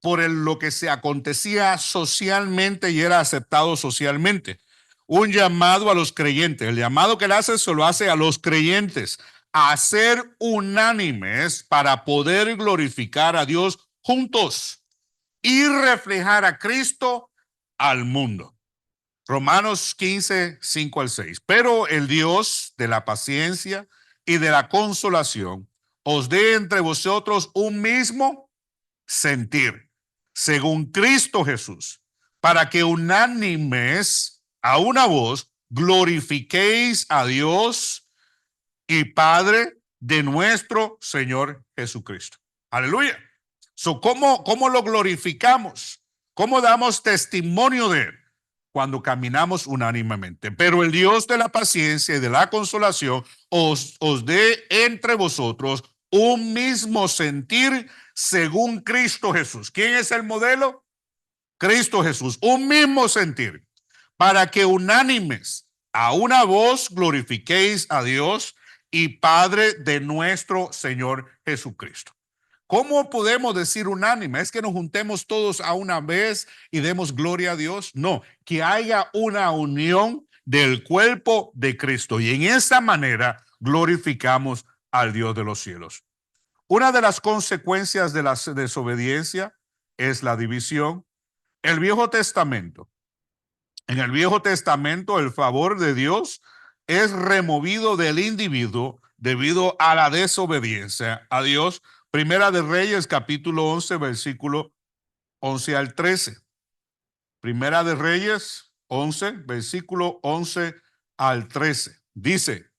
[SPEAKER 1] por lo que se acontecía socialmente y era aceptado socialmente. Un llamado a los creyentes. El llamado que él hace se lo hace a los creyentes a ser unánimes para poder glorificar a Dios juntos y reflejar a Cristo al mundo. Romanos 15, 5 al 6. Pero el Dios de la paciencia y de la consolación os dé entre vosotros un mismo sentir, según Cristo Jesús, para que unánimes a una voz glorifiquéis a Dios y Padre de nuestro Señor Jesucristo. Aleluya. ¿Cómo lo glorificamos? ¿Cómo damos testimonio de él? Cuando caminamos unánimemente. Pero el Dios de la paciencia y de la consolación os dé entre vosotros un mismo sentir según Cristo Jesús. ¿Quién es el modelo? Cristo Jesús. Un mismo sentir, para que unánimes a una voz glorifiquéis a Dios y Padre de nuestro Señor Jesucristo. ¿Cómo podemos decir unánime? ¿Es que nos juntemos todos a una vez y demos gloria a Dios? No, que haya una unión del cuerpo de Cristo y en esa manera glorificamos al Dios de los cielos. Una de las consecuencias de la desobediencia es la división. El Viejo Testamento. En el Viejo Testamento, el favor de Dios es removido del individuo debido a la desobediencia a Dios. Primera de Reyes, capítulo 11, versículo 11 al 13. Primera de Reyes 11, versículo 11 al 13. Dice: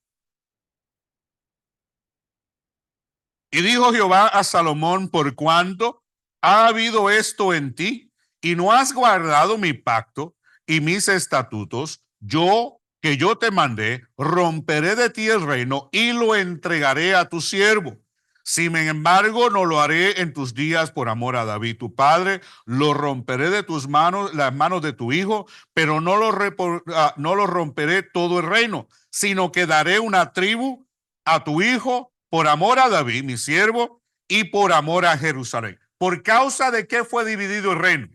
[SPEAKER 1] y dijo Jehová a Salomón, por cuanto ha habido esto en ti y no has guardado mi pacto y mis estatutos, yo que yo te mandé, romperé de ti el reino y lo entregaré a tu siervo. Sin embargo, no lo haré en tus días por amor a David, tu padre, lo romperé de tus manos, las manos de tu hijo, pero no lo romperé todo el reino, sino que daré una tribu a tu hijo por amor a David, mi siervo, y por amor a Jerusalén. ¿Por causa de qué fue dividido el reino?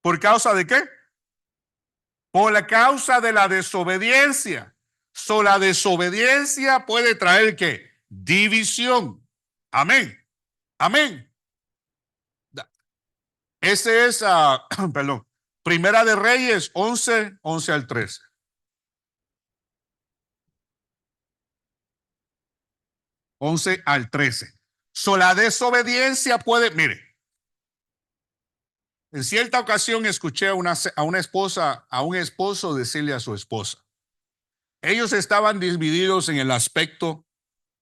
[SPEAKER 1] ¿Por causa de qué? Por la causa de la desobediencia. La desobediencia puede traer ¿qué? División. Amén. Amén. Ese es, perdón, Primera de Reyes 11, 11 al 13. 11 al 13. La desobediencia puede, mire, en cierta ocasión escuché a una esposa, a un esposo decirle a su esposa, ellos estaban divididos en el aspecto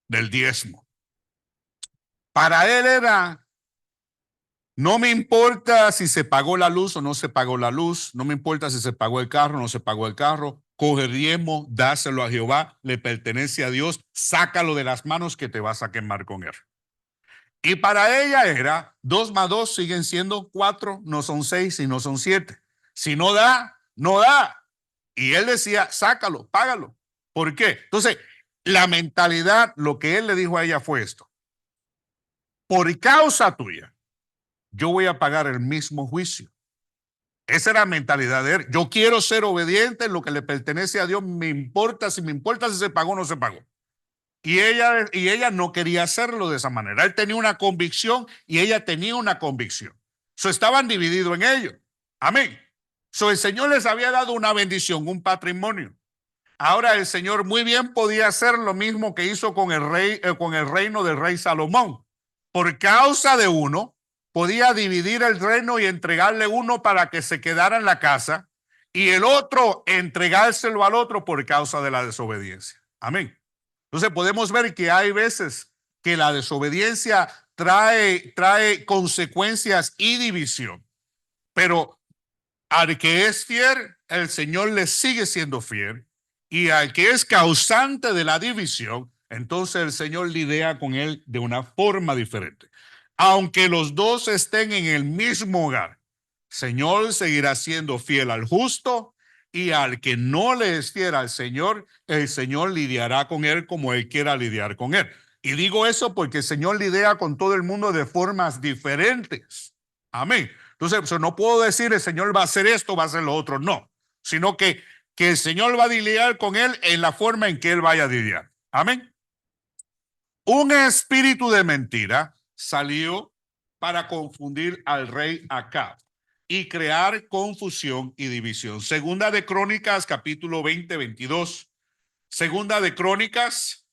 [SPEAKER 1] del diezmo. Para él era, no me importa si se pagó la luz o no se pagó la luz, no me importa si se pagó el carro o no se pagó el carro, coge el diezmo, dáselo a Jehová, le pertenece a Dios, sácalo de las manos que te vas a quemar con él. Y para ella era, 2 más 2 siguen siendo 4, no son 6 y no son 7. Si no da, no da. Y él decía, sácalo, págalo. ¿Por qué? Entonces, la mentalidad, lo que él le dijo a ella fue esto. Por causa tuya, yo voy a pagar el mismo juicio. Esa era la mentalidad de él. Yo quiero ser obediente en lo que le pertenece a Dios. Me importa si se pagó o no se pagó. Y ella no quería hacerlo de esa manera. Él tenía una convicción y ella tenía una convicción. Estaban divididos en ello. Amén. El Señor les había dado una bendición, un patrimonio. Ahora el Señor muy bien podía hacer lo mismo que hizo con con el reino del rey Salomón. Por causa de uno, podía dividir el reino y entregarle uno para que se quedara en la casa y el otro entregárselo al otro por causa de la desobediencia. Amén. Entonces podemos ver que hay veces que la desobediencia trae consecuencias y división, pero al que es fiel, el Señor le sigue siendo fiel. Y al que es causante de la división, entonces el Señor lidia con él de una forma diferente. Aunque los dos estén en el mismo hogar, Señor seguirá siendo fiel al justo y al que no le es fiel al Señor, el Señor lidiará con él como él quiera lidiar con él. Y digo eso porque el Señor lidia con todo el mundo de formas diferentes. Amén. Entonces, no puedo decir el Señor va a hacer esto, va a hacer lo otro, no, sino que el Señor va a lidiar con él en la forma en que él vaya a lidiar. Amén. Un espíritu de mentira salió para confundir al rey Acab y crear confusión y división. Segunda de Crónicas, capítulo 20, 22. Segunda de Crónicas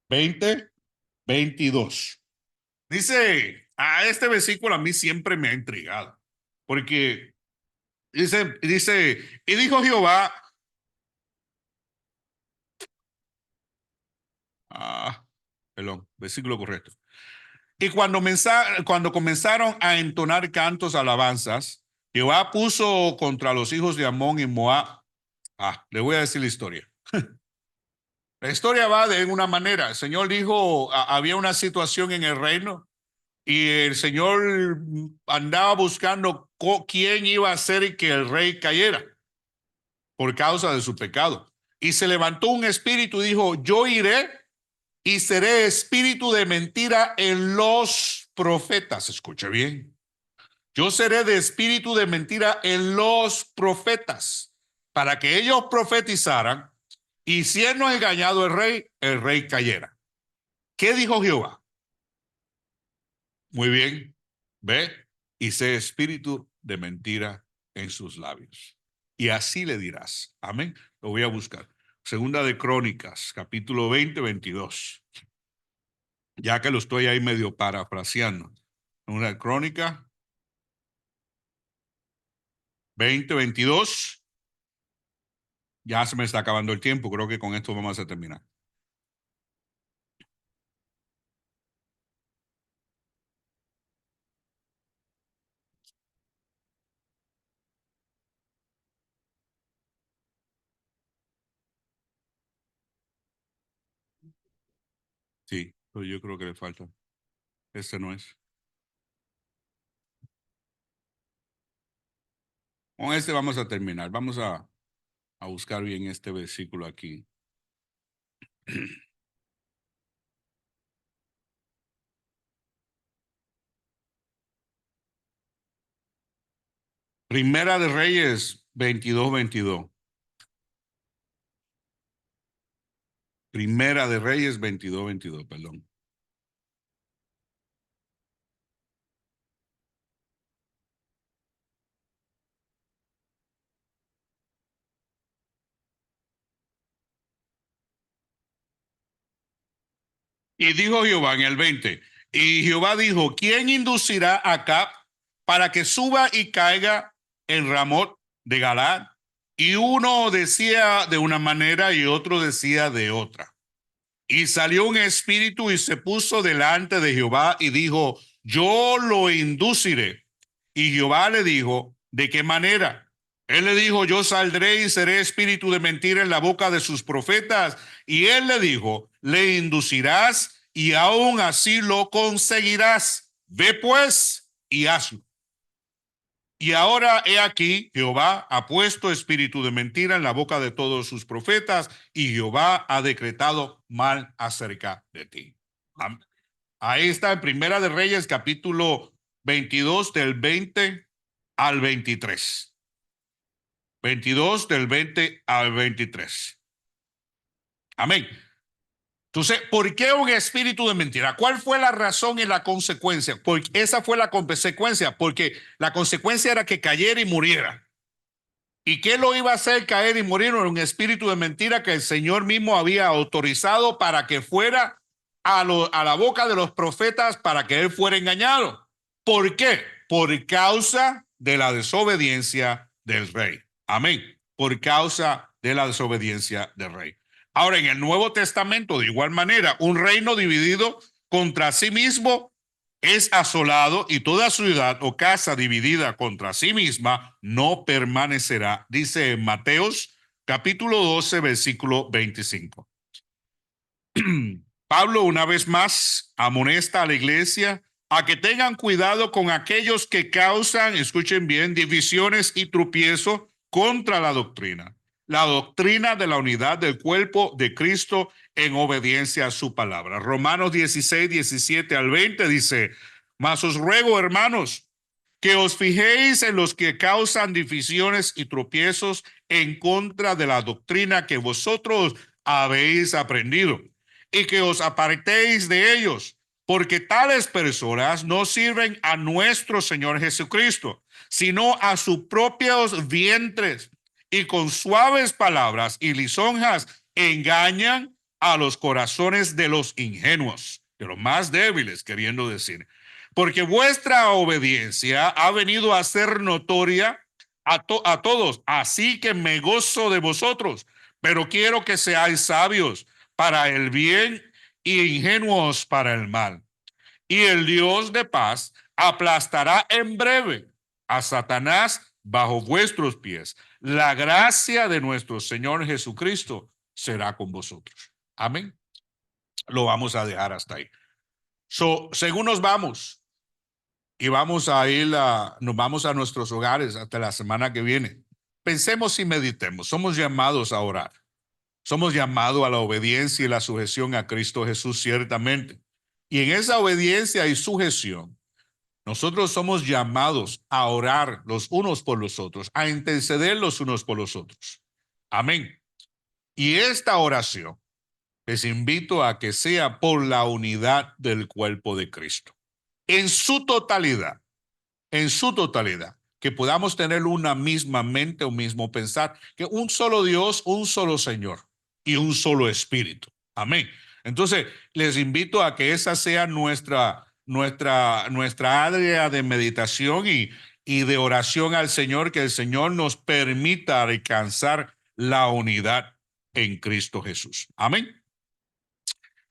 [SPEAKER 1] 20, 22. Dice, a este versículo a mí siempre me ha intrigado, porque dice, y dijo Jehová, perdón, versículo correcto. Y cuando comenzaron a entonar cantos, alabanzas, Jehová puso contra los hijos de Amón y Moab. Le voy a decir la historia. La historia va de una manera. El Señor dijo, había una situación en el reino y el Señor andaba buscando quién iba a hacer que el rey cayera por causa de su pecado. Y se levantó un espíritu y dijo, yo iré y seré espíritu de mentira en los profetas. Escuche bien. Yo seré de espíritu de mentira en los profetas para que ellos profetizaran y siendo engañado el rey cayera. ¿Qué dijo Jehová? Muy bien. Ve y sé espíritu de mentira en sus labios. Y así le dirás. Amén. Lo voy a buscar. Segunda de Crónicas, capítulo 20, 22. Ya que lo estoy ahí medio parafraseando. Una crónica 20, 22. Ya se me está acabando el tiempo. Creo que con esto vamos a terminar. Sí, pero yo creo que le falta. Este no es. Con este vamos a terminar. Vamos a buscar bien este versículo aquí. Primera de Reyes 22:22. Primera de Reyes 22:22, perdón. Y dijo Jehová en el 20. Y Jehová dijo: ¿Quién inducirá a Acab para que suba y caiga en Ramot de Galaad? Y uno decía de una manera y otro decía de otra. Y salió un espíritu y se puso delante de Jehová y dijo: Yo lo induciré. Y Jehová le dijo: ¿de qué manera? Él le dijo: Yo saldré y seré espíritu de mentira en la boca de sus profetas. Y él le dijo: le inducirás y aún así lo conseguirás. Ve pues y hazlo. Y ahora he aquí, Jehová ha puesto espíritu de mentira en la boca de todos sus profetas, y Jehová ha decretado mal acerca de ti. Ahí está en Primera de Reyes, capítulo 22, del 20 al 23. 22 del 20 al 23. Amén. Entonces, ¿por qué un espíritu de mentira? ¿Cuál fue la razón y la consecuencia? Porque esa fue la consecuencia, porque la consecuencia era que cayera y muriera. ¿Y qué lo iba a hacer caer y morir? Era un espíritu de mentira que el Señor mismo había autorizado para que fuera a la boca de los profetas para que él fuera engañado. ¿Por qué? Por causa de la desobediencia del rey. Amén. Por causa de la desobediencia del rey. Ahora, en el Nuevo Testamento, de igual manera, un reino dividido contra sí mismo es asolado, y toda ciudad o casa dividida contra sí misma no permanecerá, dice en Mateos capítulo 12, versículo 25. Pablo una vez más amonesta a la iglesia a que tengan cuidado con aquellos que causan, escuchen bien, divisiones y tropiezos contra la doctrina de la unidad del cuerpo de Cristo en obediencia a su palabra. Romanos 16, 17 al 20 dice: mas os ruego, hermanos, que os fijéis en los que causan divisiones y tropiezos en contra de la doctrina que vosotros habéis aprendido, y que os apartéis de ellos, porque tales personas no sirven a nuestro Señor Jesucristo, sino a sus propios vientres, y con suaves palabras y lisonjas engañan a los corazones de los ingenuos, de los más débiles, queriendo decir. Porque vuestra obediencia ha venido a ser notoria a todos, así que me gozo de vosotros, pero quiero que seáis sabios para el bien y ingenuos para el mal. Y el Dios de paz aplastará en breve a Satanás bajo vuestros pies. La gracia de nuestro Señor Jesucristo será con vosotros. Amén. Lo vamos a dejar hasta ahí. Según nos vamos y nos vamos a nuestros hogares hasta la semana que viene, pensemos y meditemos. Somos llamados a orar. Somos llamados a la obediencia y la sujeción a Cristo Jesús, ciertamente. Y en esa obediencia y sujeción, nosotros somos llamados a orar los unos por los otros, a interceder los unos por los otros. Amén. Y esta oración les invito a que sea por la unidad del cuerpo de Cristo. En su totalidad, que podamos tener una misma mente, un mismo pensar, que un solo Dios, un solo Señor y un solo Espíritu. Amén. Entonces, les invito a que esa sea nuestra área de meditación y de oración al Señor, que el Señor nos permita alcanzar la unidad en Cristo Jesús. Amén.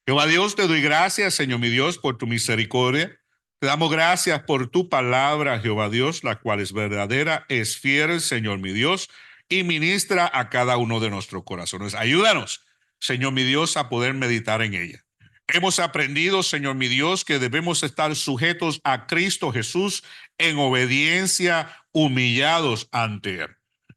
[SPEAKER 1] Jehová Dios, te doy gracias, Señor mi Dios, por tu misericordia. Te damos gracias por tu palabra, Jehová Dios, la cual es verdadera, es fiel, Señor mi Dios, y ministra a cada uno de nuestros corazones. Ayúdanos, Señor mi Dios, a poder meditar en ella. Hemos aprendido, Señor mi Dios, que debemos estar sujetos a Cristo Jesús en obediencia, humillados ante Él.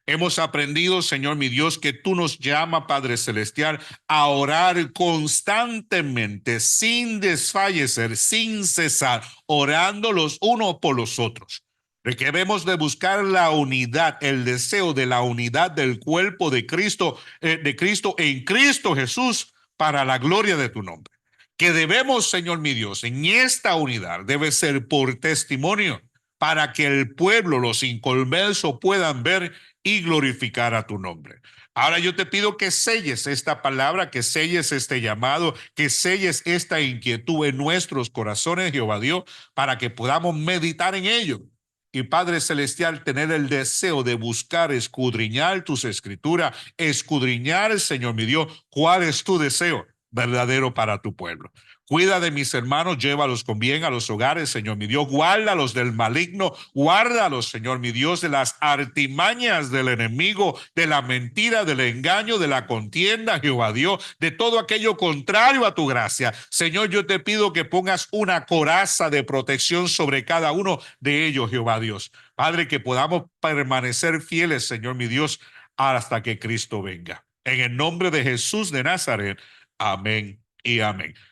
[SPEAKER 1] Hemos aprendido, Señor mi Dios, que tú nos llamas, Padre Celestial, a orar constantemente, sin desfallecer, sin cesar, orando los unos por los otros. De que debemos de buscar la unidad, el deseo de la unidad del cuerpo de Cristo en Cristo Jesús para la gloria de tu nombre. Que debemos, Señor mi Dios, en esta unidad debe ser por testimonio para que el pueblo, los inconversos, puedan ver y glorificar a tu nombre. Ahora yo te pido que selles esta palabra, que selles este llamado, que selles esta inquietud en nuestros corazones, Jehová Dios, para que podamos meditar en ello. Y Padre Celestial, tener el deseo de buscar, escudriñar tus escrituras, escudriñar, Señor mi Dios, cuál es tu deseo verdadero para tu pueblo. Cuida de mis hermanos, llévalos con bien a los hogares, Señor mi Dios. Guárdalos del maligno, guárdalos, Señor mi Dios, de las artimañas del enemigo, de la mentira, del engaño, de la contienda, Jehová Dios, de todo aquello contrario a tu gracia. Señor, yo te pido que pongas una coraza de protección sobre cada uno de ellos, Jehová Dios. Padre, que podamos permanecer fieles, Señor mi Dios, hasta que Cristo venga. En el nombre de Jesús de Nazaret. Amén y amén.